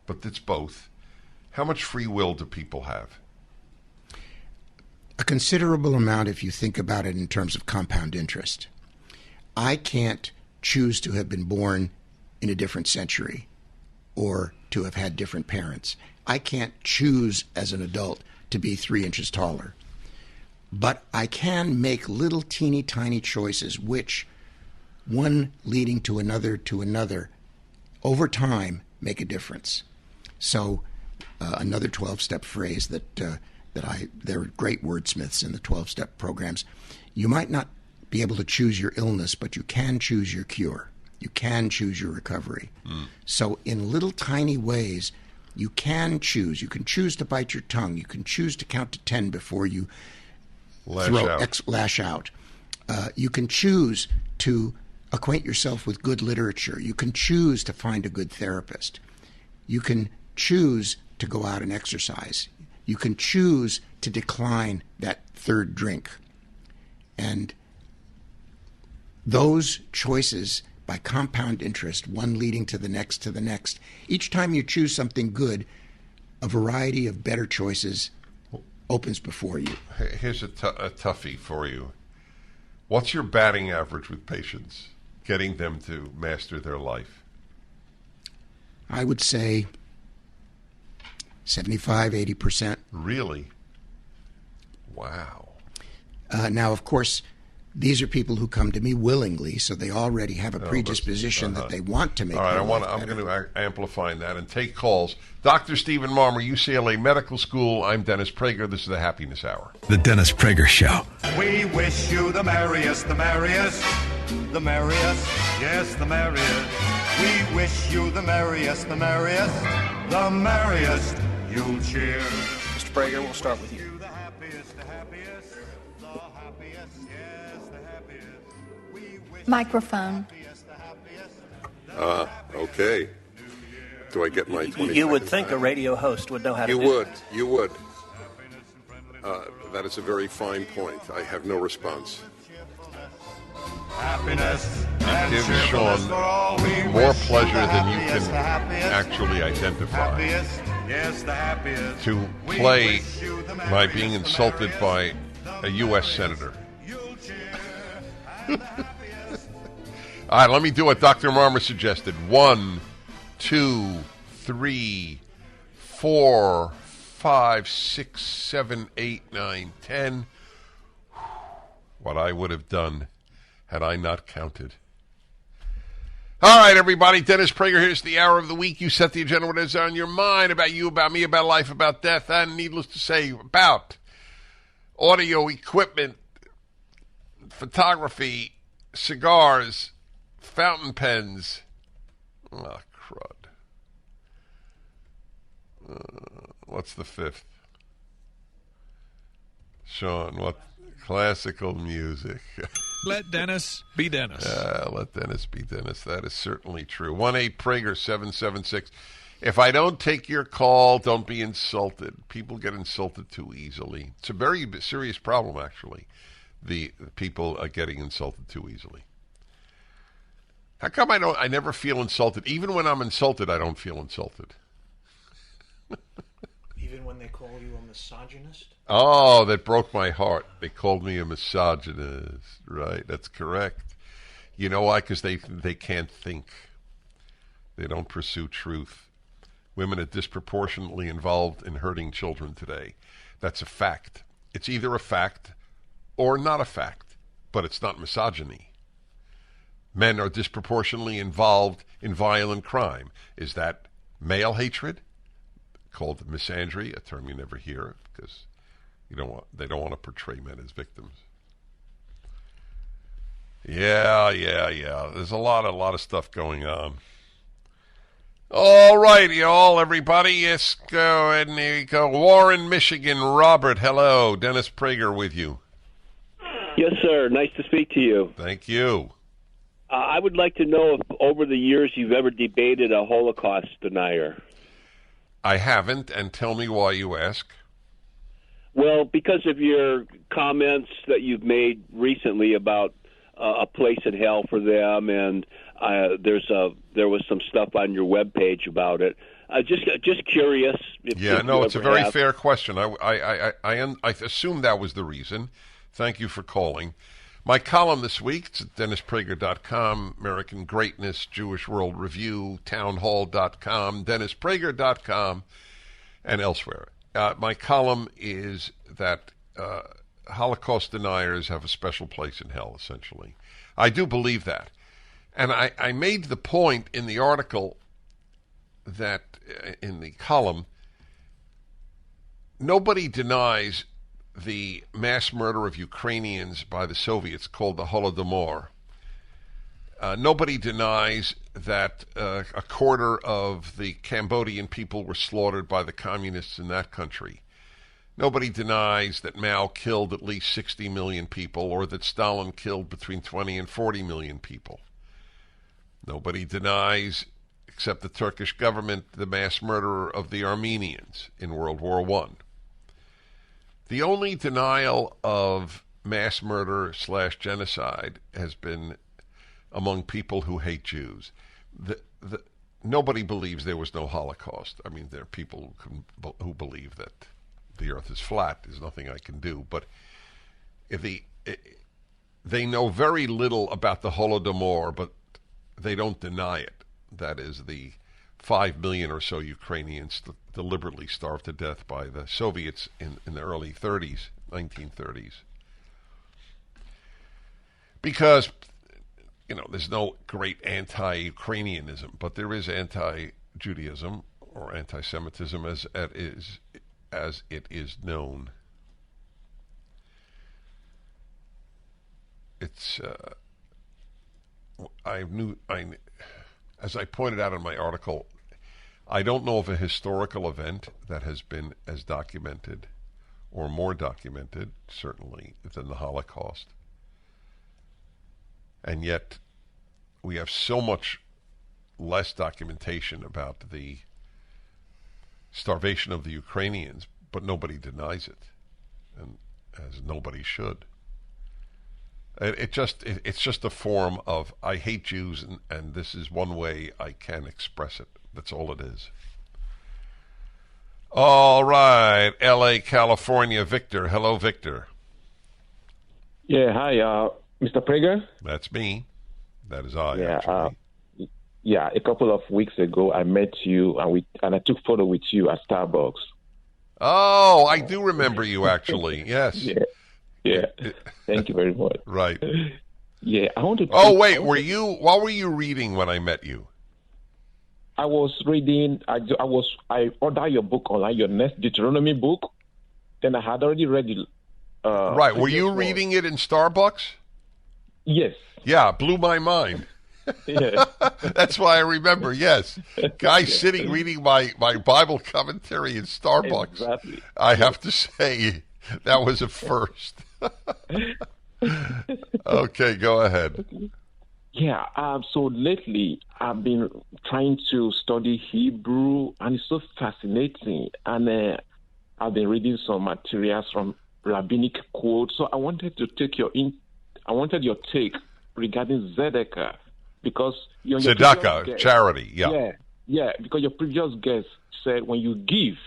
but it's both. How much free will do people have? A considerable amount if you think about it in terms of compound interest. I can't choose to have been born in a different century or to have had different parents. I can't choose as an adult to be 3 inches taller. But I can make little teeny tiny choices, which, one leading to another, over time make a difference. So another 12-step phrase there are great wordsmiths in the 12-step programs. You might not be able to choose your illness, but you can choose your cure. You can choose your recovery. So in little tiny ways, you can choose. You can choose to bite your tongue. You can choose to count to 10 before you lash out. You can choose to acquaint yourself with good literature. You can choose to find a good therapist. You can choose to go out and exercise. You can choose to decline that third drink. And those choices, by compound interest, one leading to the next, each time you choose something good, a variety of better choices opens before you. Here's a toughie for you. What's your batting average with patients, getting them to master their life? I would say 75, 80%. Really? Wow. Now, of course, these are people who come to me willingly, so they already have a predisposition that they want to make. All right, I'm going to amplify that and take calls. Dr. Stephen Marmer, UCLA Medical School. I'm Dennis Prager. This is the Happiness Hour. The Dennis Prager Show. We wish you the merriest, the merriest, the merriest, yes, the merriest. We wish you the merriest, the merriest, the merriest. You'll cheer. Mr. Prager, we'll start with you. The happiest, the happiest, the happiest, yes, the happiest. We wish Microphone. Okay. Do I get my 20 You would seconds think back? a radio host would know how to You do would. that. You would. That is a very fine point. I have no response. happiness You and give cheerfulness Sean for all. We more wish you pleasure the than you happiest, can the happiest, actually identify. happiest, yes, the happiest. To We play wish you the by merriest, being the insulted merriest, by a U.S. senator. you'll cheer, and the happiest. All right, let me do what Dr. Marmer suggested. 1, 2, 3, 4, 5, 6, 7, 8, 9, 10. What I would have done had I not counted. All right, everybody. Dennis Prager, here's the hour of the week. You set the agenda, what is on your mind about you, about me, about life, about death, and needless to say, about audio equipment, photography, cigars, fountain pens, Ah, crud. What's the fifth? Sean, what? Classical music. Let Dennis be Dennis. Let Dennis be Dennis. That is certainly true. 1-8-PRAGER-776. If I don't take your call, don't be insulted. People get insulted too easily. It's a very serious problem, actually. The people are getting insulted too easily. How come I never feel insulted? Even when I'm insulted, I don't feel insulted. Even when they call you a misogynist? Oh, that broke my heart. They called me a misogynist. Right, that's correct. You know why? Because they can't think. They don't pursue truth. Women are disproportionately involved in hurting children today. That's a fact. It's either a fact or not a fact, but it's not misogyny. Men are disproportionately involved in violent crime. Is that male hatred? Called misandry, a term you never hear because they don't want to portray men as victims. Yeah. There's a lot of stuff going on. All right, y'all, everybody. Yes, go ahead and here you go. Warren, Michigan. Robert, hello. Dennis Prager with you. Yes, sir. Nice to speak to you. Thank you. I would like to know if over the years you've ever debated a Holocaust denier. I haven't, and tell me why you ask. Well, because of your comments that you've made recently about a place in hell for them, and there was some stuff on your webpage about it. Just curious. If it's a very fair question. I assume that was the reason. Thank you for calling. My column this week, it's at DennisPrager.com, American Greatness, Jewish World Review, townhall.com, DennisPrager.com, and elsewhere. My column is that Holocaust deniers have a special place in hell, essentially. I do believe that. And I made the point in the article that, in the column, nobody denies the mass murder of Ukrainians by the Soviets called the Holodomor. Nobody denies that a quarter of the Cambodian people were slaughtered by the communists in that country. Nobody denies that Mao killed at least 60 million people or that Stalin killed between 20 and 40 million people. Nobody denies, except the Turkish government, the mass murder of the Armenians in World War I. The only denial of mass murder / genocide has been among people who hate Jews. Nobody believes there was no Holocaust. I mean, there are people who believe that the earth is flat. There's nothing I can do. But if they know very little about the Holodomor, but they don't deny it. That is the 5 million or so Ukrainians deliberately starved to death by the Soviets in the early 30s, 1930s. Because, there's no great anti-Ukrainianism, but there is anti-Judaism or anti-Semitism as it is known. It's as I pointed out in my article, I don't know of a historical event that has been as documented or more documented, certainly, than the Holocaust. And yet, we have so much less documentation about the starvation of the Ukrainians, but nobody denies it, and as nobody should. It's just a form of, I hate Jews, and this is one way I can express it. That's all it is. All right, L.A., California, Victor. Hello, Victor. Yeah, hi, Mr. Prager. That's me. That is I, yeah, actually. A couple of weeks ago, I met you, and I took photo with you at Starbucks. Oh, I do remember you, actually. Yes. Yeah. Thank you very much. Right. Yeah, I want to. Oh, wait, what were you reading when I met you? I was reading. I ordered your book online, your next Deuteronomy book. Then I had already read it. Right. Were you reading it in Starbucks? Yes. Yeah, blew my mind. Yeah. That's why I remember, yes. Guy sitting reading my Bible commentary in Starbucks. Exactly. I have to say, that was a first. Okay, go ahead. Yeah, so lately I've been trying to study Hebrew, and it's so fascinating. And I've been reading some materials from rabbinic quotes. So I wanted to take your take regarding Tzedakah, because your Tzedakah, guest, charity, yeah. Yeah, because your previous guest said when you give,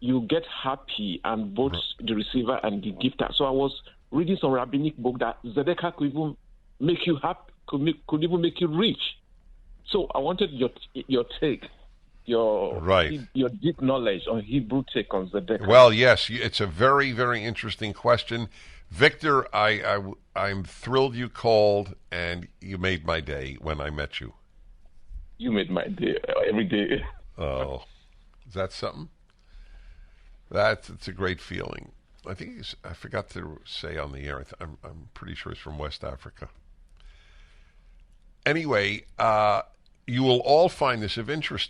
you get happy, and both the receiver and the gifter. So I was reading some rabbinic book that Tzedakah could even make you happy. Could even make you rich. So I wanted your take, your deep knowledge on Hebrew take on Tzedakah. Well, yes, it's a very, very interesting question. Victor, I'm thrilled you called, and you made my day when I met you. You made my day every day. Oh, is that something? It's a great feeling. I think I forgot to say on the air. I'm pretty sure it's from West Africa. Anyway, you will all find this of interest.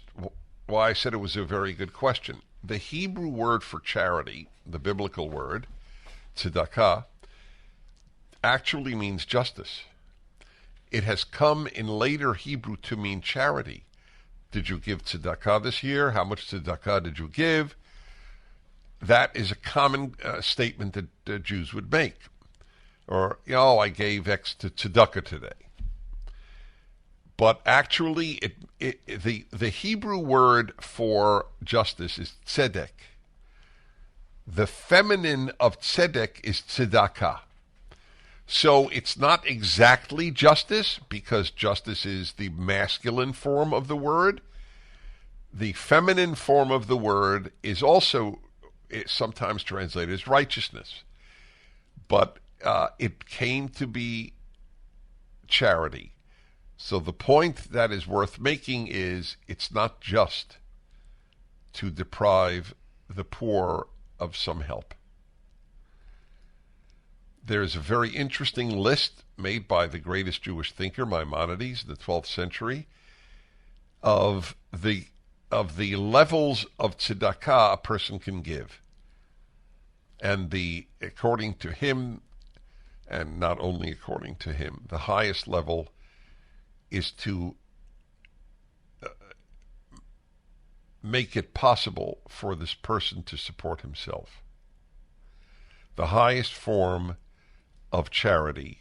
Why I said it was a very good question. The Hebrew word for charity, the biblical word, tzedakah, actually means justice. It has come in later Hebrew to mean charity. Did you give tzedakah this year? How much tzedakah did you give? That is a common statement that Jews would make. Or, I gave X to tzedakah today. But actually, the Hebrew word for justice is tzedek. The feminine of tzedek is tzedakah. So it's not exactly justice, because justice is the masculine form of the word. The feminine form of the word is also sometimes translated as righteousness. But it came to be charity. So the point that is worth making is it's not just to deprive the poor of some help. There's a very interesting list made by the greatest Jewish thinker, Maimonides, in the 12th century, of the levels of tzedakah a person can give. And according to him, and not only according to him, the highest level is to make it possible for this person to support himself. The highest form of charity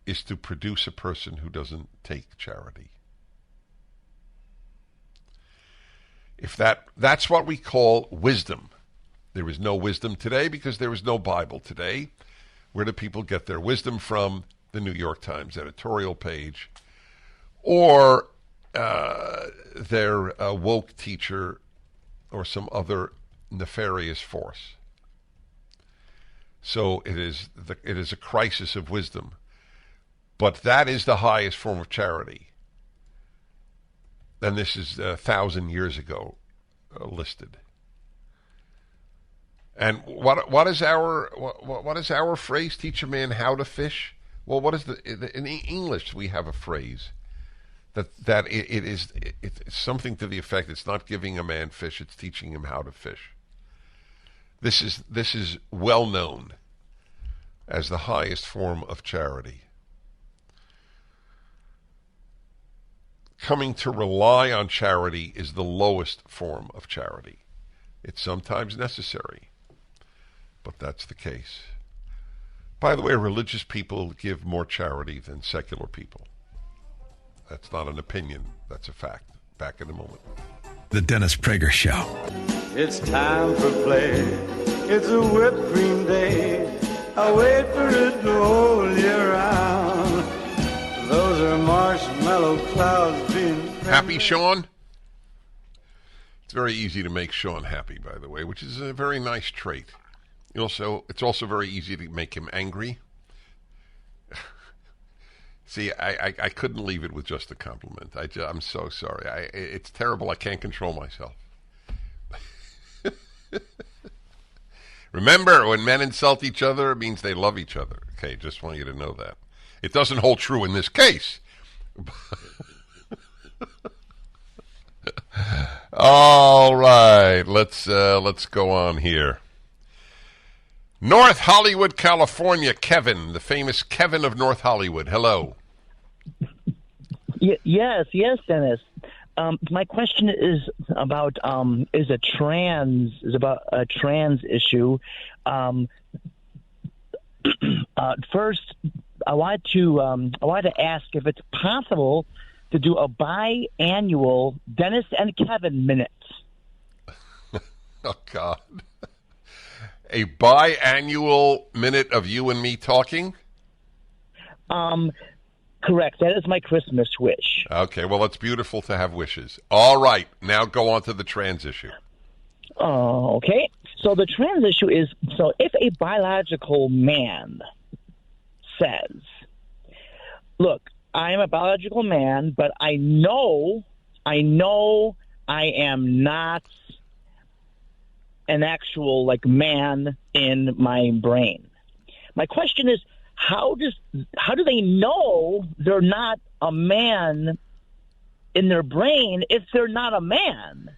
is to produce a person who doesn't take charity. If that's what we call wisdom. There is no wisdom today because there is no Bible today. Where do people get their wisdom from? The New York Times editorial page, or their woke teacher, or some other nefarious force. So it is a crisis of wisdom. But that is the highest form of charity. And this is 1,000 years ago listed. And what is our phrase? Teach a man how to fish. Well, what is in English we have a phrase that it's something to the effect it's not giving a man fish, it's teaching him how to fish. This is well known as the highest form of charity. Coming to rely on charity is the lowest form of charity. It's sometimes necessary, but that's the case. By the way, religious people give more charity than secular people. That's not an opinion. That's a fact. Back in a moment. The Dennis Prager Show. It's time for play. It's a whipped cream day. I wait for it to hold you round. Those are marshmallow clouds being... Happy, Sean? It's very easy to make Sean happy, by the way, which is a very nice trait. It's also very easy to make him angry. See, I couldn't leave it with just a compliment. I'm so sorry. It's terrible. I can't control myself. Remember, when men insult each other, it means they love each other. Okay, just want you to know that. It doesn't hold true in this case. All right, let's go on here. North Hollywood, California, Kevin, the famous Kevin of North Hollywood. Hello. Yes, Dennis. My question is about a trans issue. First, I wanted to ask if it's possible to do a biannual Dennis and Kevin minute. Oh God. A biannual minute of you and me talking? Correct. That is my Christmas wish. Okay, well, it's beautiful to have wishes. All right, now go on to the trans issue. Okay. So the trans issue is, so if a biological man says, look, I am a biological man, but I know I am not an actual, like, man in my brain. My question is, how do they know they're not a man in their brain if they're not a man?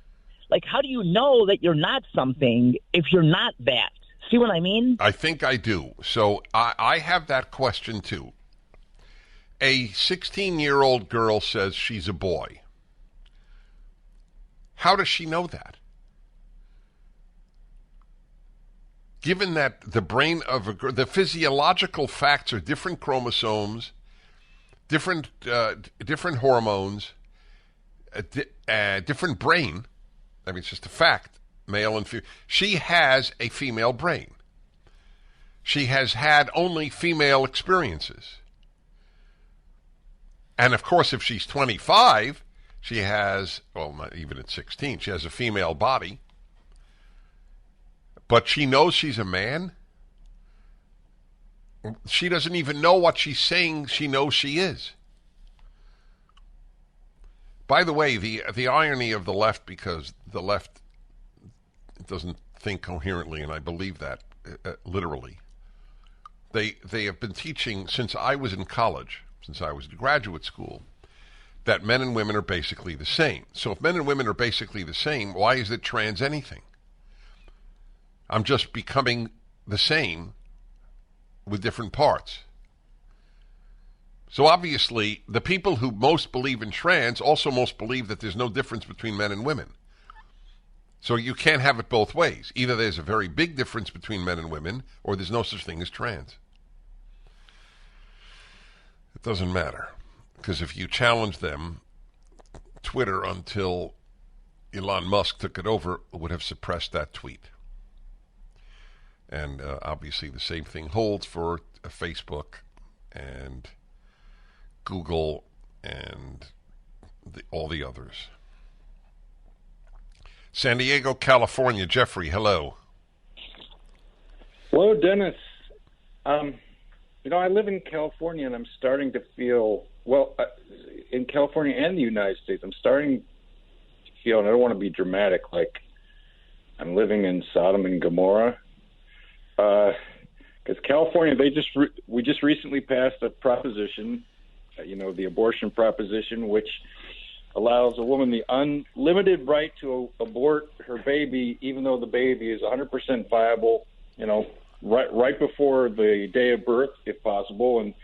Like, how do you know that you're not something if you're not that? See what I mean? I think I do. So I have that question too. A 16-year-old girl says she's a boy. How does she know that? Given that the brain of a girl, the physiological facts are different chromosomes, different hormones, different brain. I mean, it's just a fact, male and female. She has a female brain. She has had only female experiences. And, of course, if she's 25, she has, well, not even at 16, she has a female body. But she knows she's a man. She doesn't even know what she's saying she knows she is. By the way, the irony of the left, because the left doesn't think coherently, and I believe that literally. They have been teaching since I was in college, since I was in graduate school, that men and women are basically the same. So if men and women are basically the same, why is it trans anything? I'm just becoming the same with different parts. So obviously, the people who most believe in trans also most believe that there's no difference between men and women. So you can't have it both ways. Either there's a very big difference between men and women, or there's no such thing as trans. It doesn't matter. Because if you challenge them, Twitter, until Elon Musk took it over, would have suppressed that tweet. And obviously the same thing holds for Facebook and Google and all the others. San Diego, California. Jeffrey, hello. Hello, Dennis. I live in California, and I'm starting to feel, in California and the United States, I'm starting to feel, and I don't want to be dramatic, like I'm living in Sodom and Gomorrah. Because California, we just recently passed a proposition, the abortion proposition, which allows a woman the unlimited right to abort her baby, even though the baby is 100% viable, right before the day of birth, if possible. And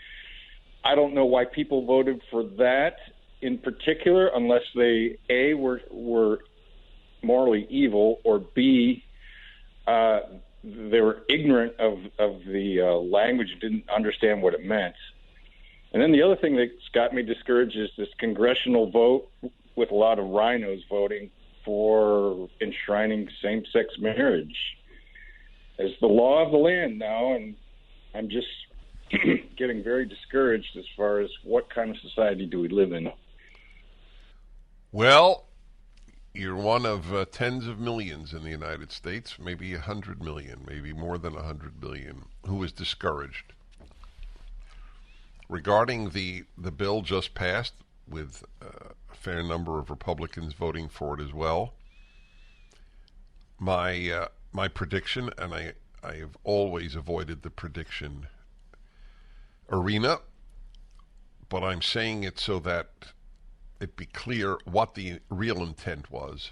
I don't know why people voted for that in particular, unless they, A, were morally evil, or B, they were ignorant of the language, didn't understand what it meant. And then the other thing that's got me discouraged is this congressional vote with a lot of rhinos voting for enshrining same-sex marriage as the law of the land now. And I'm just getting very discouraged as far as what kind of society do we live in. Well, you're one of tens of millions in the United States, maybe 100 million, maybe more than 100 million, who is discouraged. Regarding the bill just passed, with a fair number of Republicans voting for it as well, my prediction, and I have always avoided the prediction arena, but I'm saying it so that it be clear what the real intent was.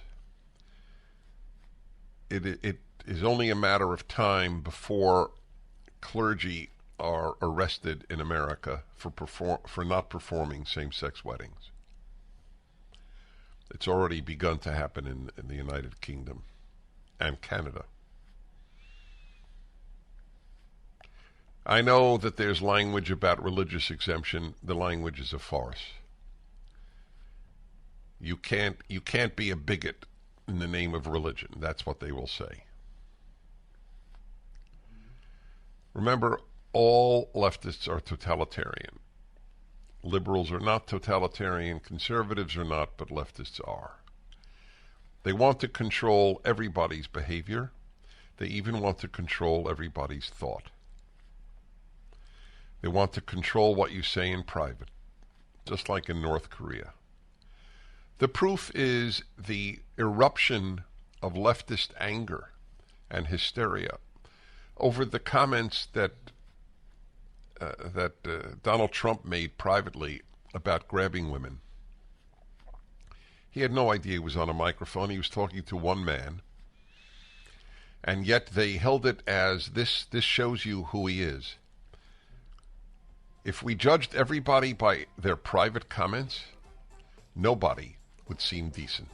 It is only a matter of time before clergy are arrested in America for not performing same-sex weddings. It's already begun to happen in the United Kingdom and Canada. I know that there's language about religious exemption. The language is a farce. You can't be a bigot in the name of religion. That's what they will say. Remember, all leftists are totalitarian. Liberals are not totalitarian, conservatives are not, but leftists are. They want to control everybody's behavior. They even want to control everybody's thought. They want to control what you say in private, just like in North Korea. The proof is the eruption of leftist anger and hysteria over the comments that Donald Trump made privately about grabbing women. He had no idea he was on a microphone. He was talking to one man. And yet they held it as this shows you who he is. If we judged everybody by their private comments, nobody would seem decent.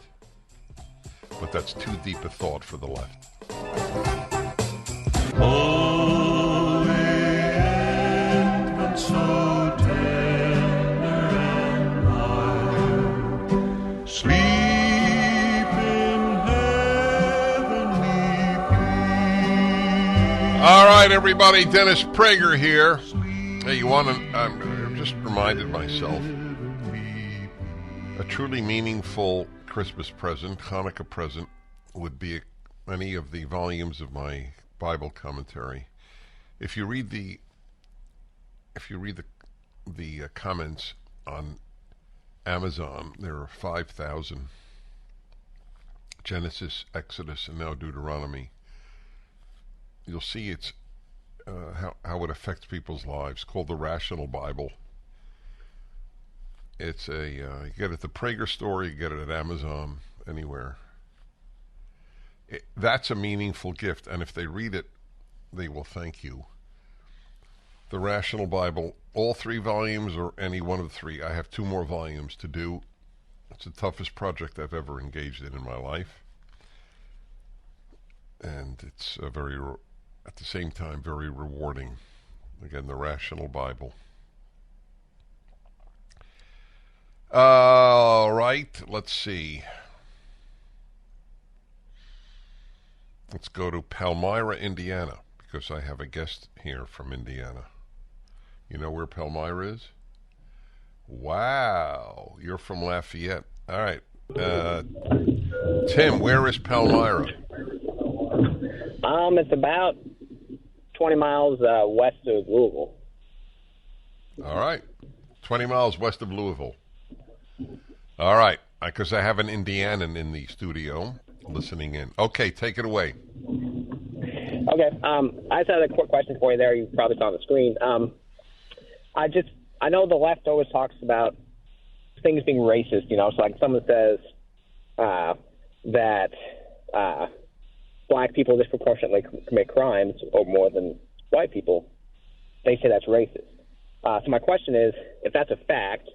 But that's too deep a thought for the left. Holy infant, so tender and mild, sleep in heavenly peace. All right, everybody, Dennis Prager here. Hey, I'm just reminded myself, a truly meaningful Christmas present, Hanukkah present, would be any of the volumes of my Bible commentary. If you read the comments on Amazon, there are 5,000. Genesis, Exodus, and now Deuteronomy. You'll see it's how it affects people's lives, called the Rational Bible. It's you get it at the Prager store, you get it at Amazon, anywhere. That's a meaningful gift, and if they read it, they will thank you. The Rational Bible, all 3 volumes, or any one of the 3. I have 2 more volumes to do. It's the toughest project I've ever engaged in my life. And it's at the same time, very rewarding. Again, the Rational Bible. All right, let's see. Let's go to Palmyra, Indiana, because I have a guest here from Indiana. You know where Palmyra is? Wow, you're from Lafayette. All right. Tim, where is Palmyra? It's about 20 miles west of Louisville. All right. 20 miles west of Louisville. All right. Because I have an Indianan in the studio listening in. Okay, take it away. Okay. I just had a quick question for you there. You probably saw on the screen. I know the left always talks about things being racist. You know, it's like someone says that black people disproportionately commit crimes or more than white people. They say that's racist. So my question is, if that's a fact,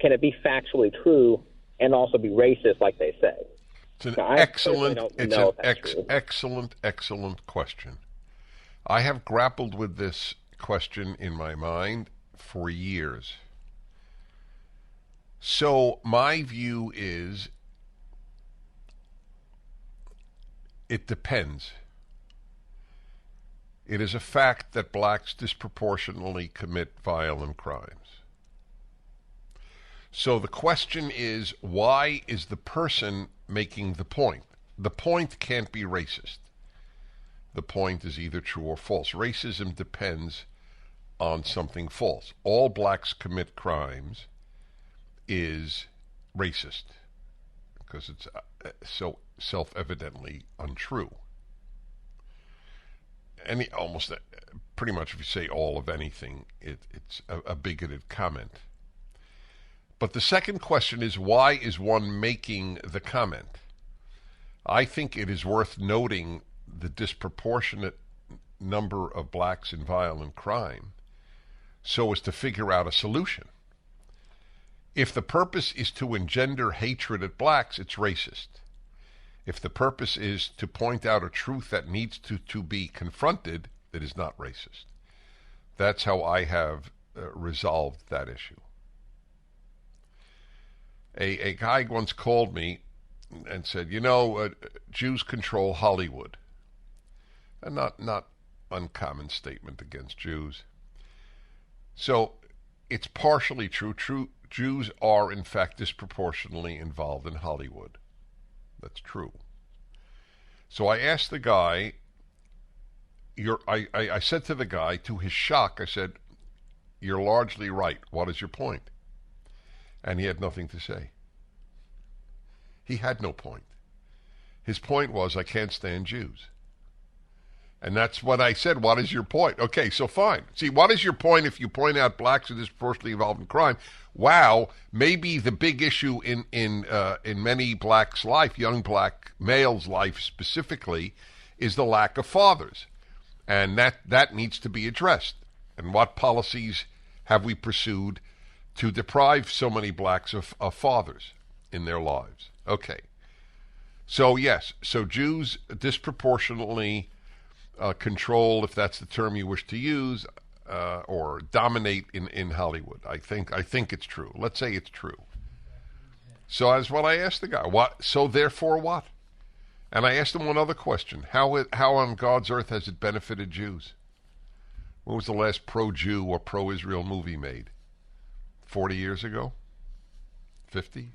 can it be factually true and also be racist like they say? It's an now, excellent question. I have grappled with this question in my mind for years. So my view is, it depends. It is a fact that blacks disproportionately commit violent crimes. So the question is, why is the person making the point? The point can't be racist. The point is either true or false. Racism depends on something false. All blacks commit crimes is racist because it's so self-evidently untrue. pretty much if you say all of anything, it's a bigoted comment. But the second question is, why is one making the comment? I think it is worth noting the disproportionate number of blacks in violent crime so as to figure out a solution. If the purpose is to engender hatred at blacks, it's racist. If the purpose is to point out a truth that needs to be confronted, it is not racist. That's how I have resolved that issue. A guy once called me and said, Jews control Hollywood. A not uncommon statement against Jews. So it's partially true. Jews are, in fact, disproportionately involved in Hollywood. That's true. So I asked the guy, I said to the guy, to his shock, I said, "You're largely right. What is your point?" And he had nothing to say. He had no point. His point was, I can't stand Jews. And that's what I said. What is your point? Okay, so fine. See, what is your point if you point out blacks are disproportionately involved in crime? Wow, maybe the big issue in many blacks' life, young black males' life specifically, is the lack of fathers. And that needs to be addressed. And what policies have we pursued to deprive so many blacks of fathers in their lives? Okay. So yes, so Jews disproportionately control, if that's the term you wish to use, or dominate in Hollywood. I think it's true. Let's say it's true. So that's what I asked the guy. What? So therefore what? And I asked him one other question. How on God's earth has it benefited Jews? When was the last pro-Jew or pro-Israel movie made? 40 years ago? 50?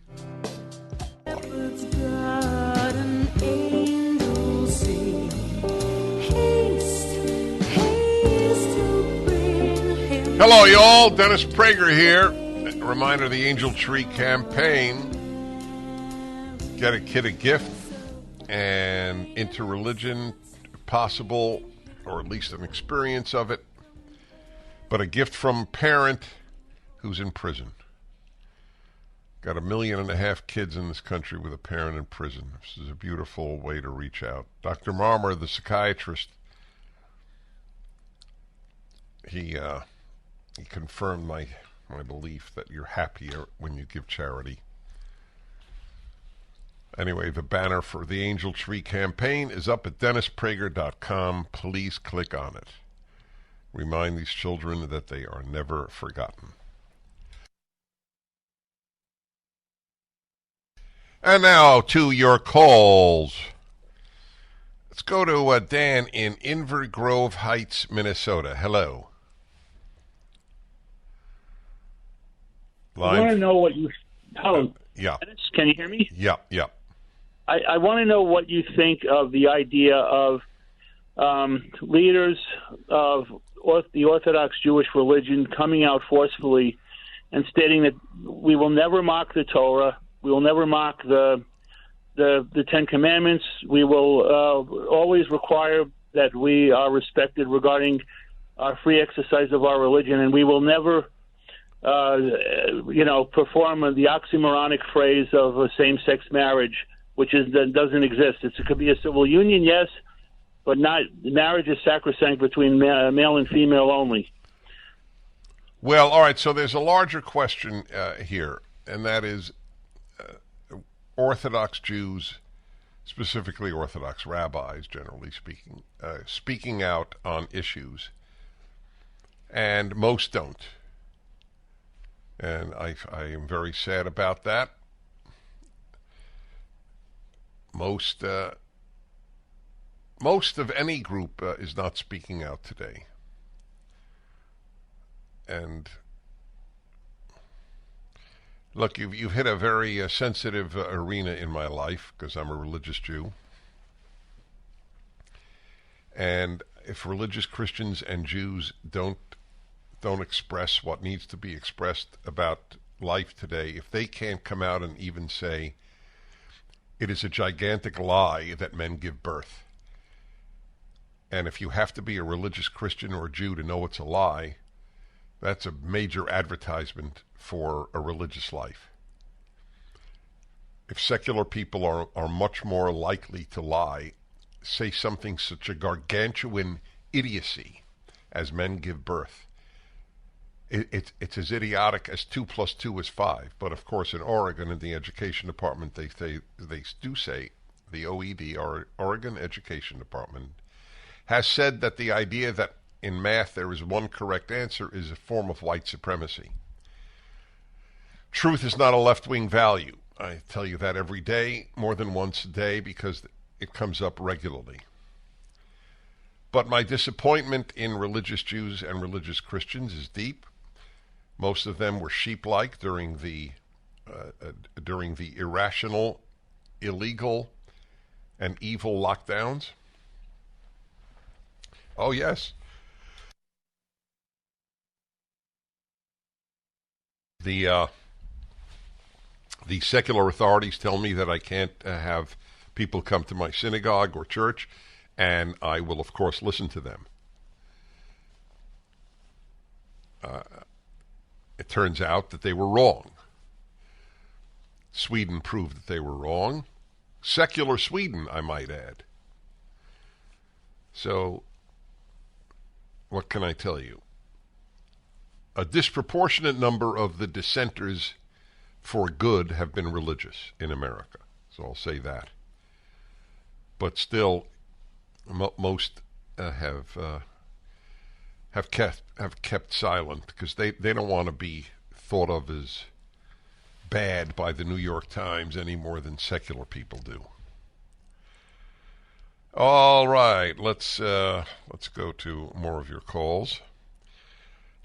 Hello, y'all. Dennis Prager here. A reminder of the Angel Tree campaign. Get a kid a gift and into religion, if possible, or at least an experience of it. But a gift from a parent who's in prison. Got 1.5 million kids in this country with a parent in prison. This is a beautiful way to reach out. Dr. Marmer, the psychiatrist, he confirmed my belief that you're happier when you give charity. Anyway, the banner for the Angel Tree campaign is up at DennisPrager.com. Please click on it. Remind these children that they are never forgotten. And now to your calls. Let's go to Dan in Inver Grove Heights, Minnesota. Hello. I want to know what you... Hello. Yeah. Can you hear me? Yeah. I want to know what you think of the idea of leaders of the Orthodox Jewish religion coming out forcefully and stating that we will never mock the Torah, we will never mock the Ten Commandments, we will always require that we are respected regarding our free exercise of our religion, and we will never perform the oxymoronic phrase of a same-sex marriage, which doesn't exist. It could be a civil union, yes, but not. Marriage is sacrosanct between male and female only. Well, all right, so there's a larger question here, and that is Orthodox Jews, specifically Orthodox rabbis, generally speaking, speaking out on issues, and most don't. And I am very sad about that. Most of any group is not speaking out today. And look, you've hit a very sensitive arena in my life because I'm a religious Jew. And if religious Christians and Jews don't express what needs to be expressed about life today, if they can't come out and even say it is a gigantic lie that men give birth, And if you have to be a religious Christian or Jew to know it's a lie, that's a major advertisement for a religious life. If secular people are much more likely to lie, say something such a gargantuan idiocy as men give birth, it's as idiotic as 2 + 2 is 5. But of course, in Oregon, in the education department, they do say the OED, or Oregon Education Department, has said that the idea that in math there is one correct answer is a form of white supremacy. Truth is not a left-wing value. I tell you that every day, more than once a day, because it comes up regularly. But my disappointment in religious Jews and religious Christians is deep. Most of them were sheep-like during the irrational, illegal, and evil lockdowns. Oh, yes. The secular authorities tell me that I can't have people come to my synagogue or church, and I will, of course, listen to them. It turns out that they were wrong. Sweden proved that they were wrong. Secular Sweden, I might add. So, what can I tell you? A disproportionate number of the dissenters for good have been religious in America. So I'll say that. But still, most have kept silent because they don't want to be thought of as bad by the New York Times any more than secular people do. All right, let's go to more of your calls.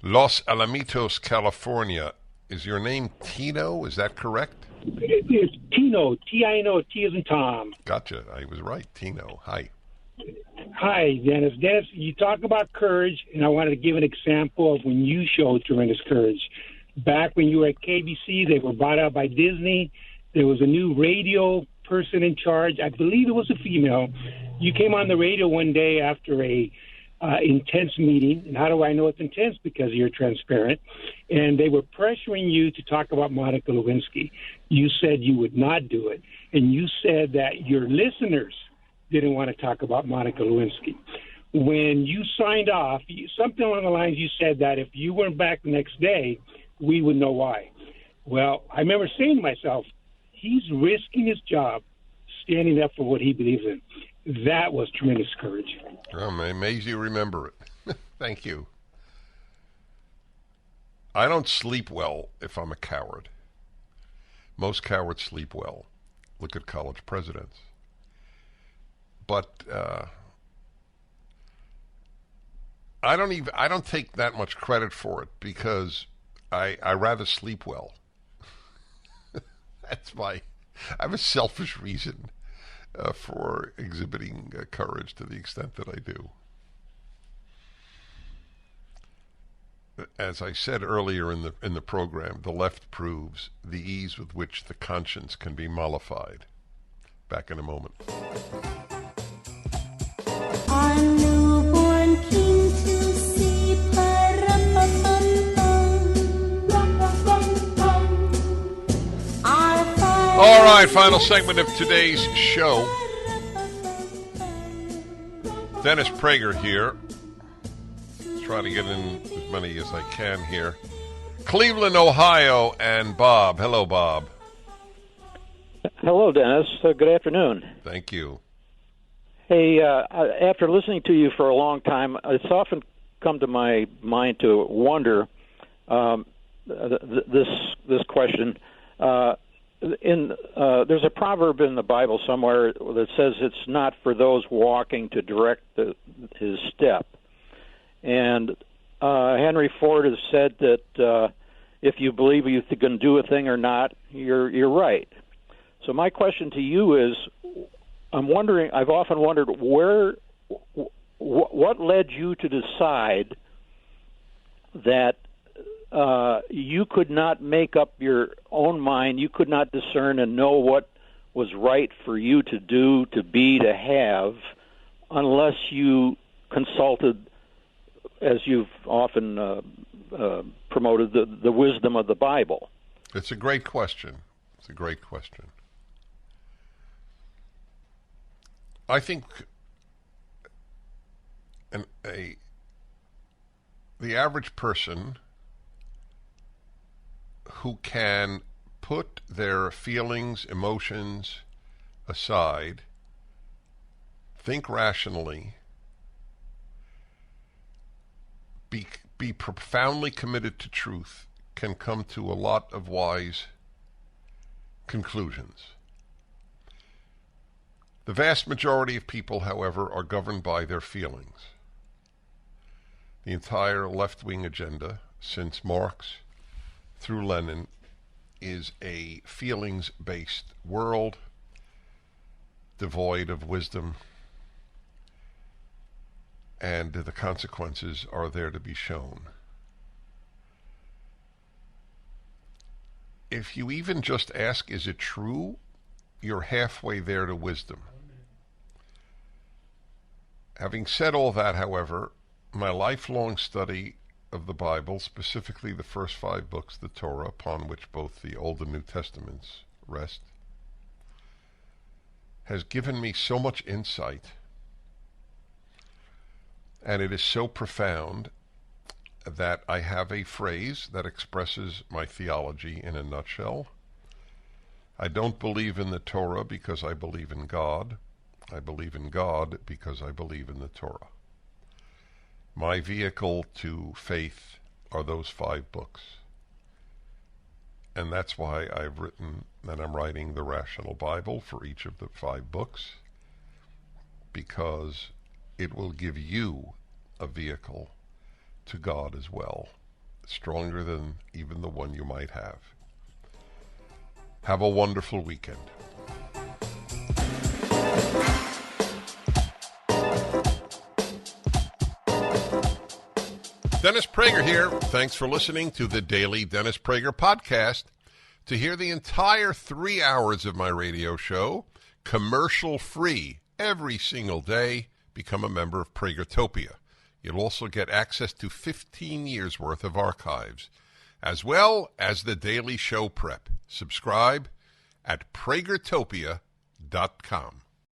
Los Alamitos, California. Is your name Tino? Is that correct? It's Tino. T-I-N-O. T as in Tom. Gotcha. I was right. Tino. Hi. Hi, Dennis. Dennis, you talk about courage, and I wanted to give an example of when you showed tremendous courage. Back when you were at KBC, they were bought out by Disney. There was a new radio person in charge. I believe it was a female. You came on the radio one day after a intense meeting. And how do I know it's intense? Because you're transparent. And they were pressuring you to talk about Monica Lewinsky. You said you would not do it. And you said that your listeners didn't want to talk about Monica Lewinsky. When you signed off, something along the lines you said that if you weren't back the next day, we would know why. Well, I remember saying to myself, he's risking his job, standing up for what he believes in. That was tremendous courage. I'm amazed you remember it. Thank you. I don't sleep well if I'm a coward. Most cowards sleep well. Look at college presidents. But I don't take that much credit for it because I rather sleep well. I have a selfish reason for exhibiting courage to the extent that I do. As I said earlier in the program, the left proves the ease with which the conscience can be mollified. Back in a moment. Our newborn king to see. All right, final segment of today's show. Dennis Prager here. Try to get in as many as I can here. Cleveland, Ohio, and Bob. Hello, Bob. Hello, Dennis. Good afternoon. Thank you. Hey, after listening to you for a long time, it's often come to my mind to wonder this question. There's a proverb in the Bible somewhere that says it's not for those walking to direct his step. And Henry Ford has said that if you believe you can do a thing or not, you're right. So my question to you is, I've often wondered what led you to decide that you could not make up your own mind, you could not discern and know what was right for you to do, to be, to have, unless you consulted, as you've often promoted, the wisdom of the Bible? It's a great question. It's a great question. I think the average person who can put their feelings, emotions aside, think rationally, be profoundly committed to truth, can come to a lot of wise conclusions. The vast majority of people, however, are governed by their feelings. The entire left-wing agenda, since Marx through Lenin, is a feelings-based world devoid of wisdom, and the consequences are there to be shown. If you even just ask, is it true, you're halfway there to wisdom. Having said all that, however, my lifelong study of the Bible, specifically the first 5 books, the Torah, upon which both the Old and New Testaments rest, has given me so much insight, and it is so profound that I have a phrase that expresses my theology in a nutshell. I don't believe in the Torah because I believe in God. I believe in God because I believe in the Torah. My vehicle to faith are those 5 books. And that's why I've written and I'm writing the Rational Bible for each of the 5 books, because it will give you a vehicle to God as well, stronger than even the one you might have. Have a wonderful weekend. Dennis Prager here. Thanks for listening to the Daily Dennis Prager Podcast. To hear the entire 3 hours of my radio show, commercial-free, every single day, become a member of Pragertopia. You'll also get access to 15 years' worth of archives, as well as the daily show prep. Subscribe at pragertopia.com.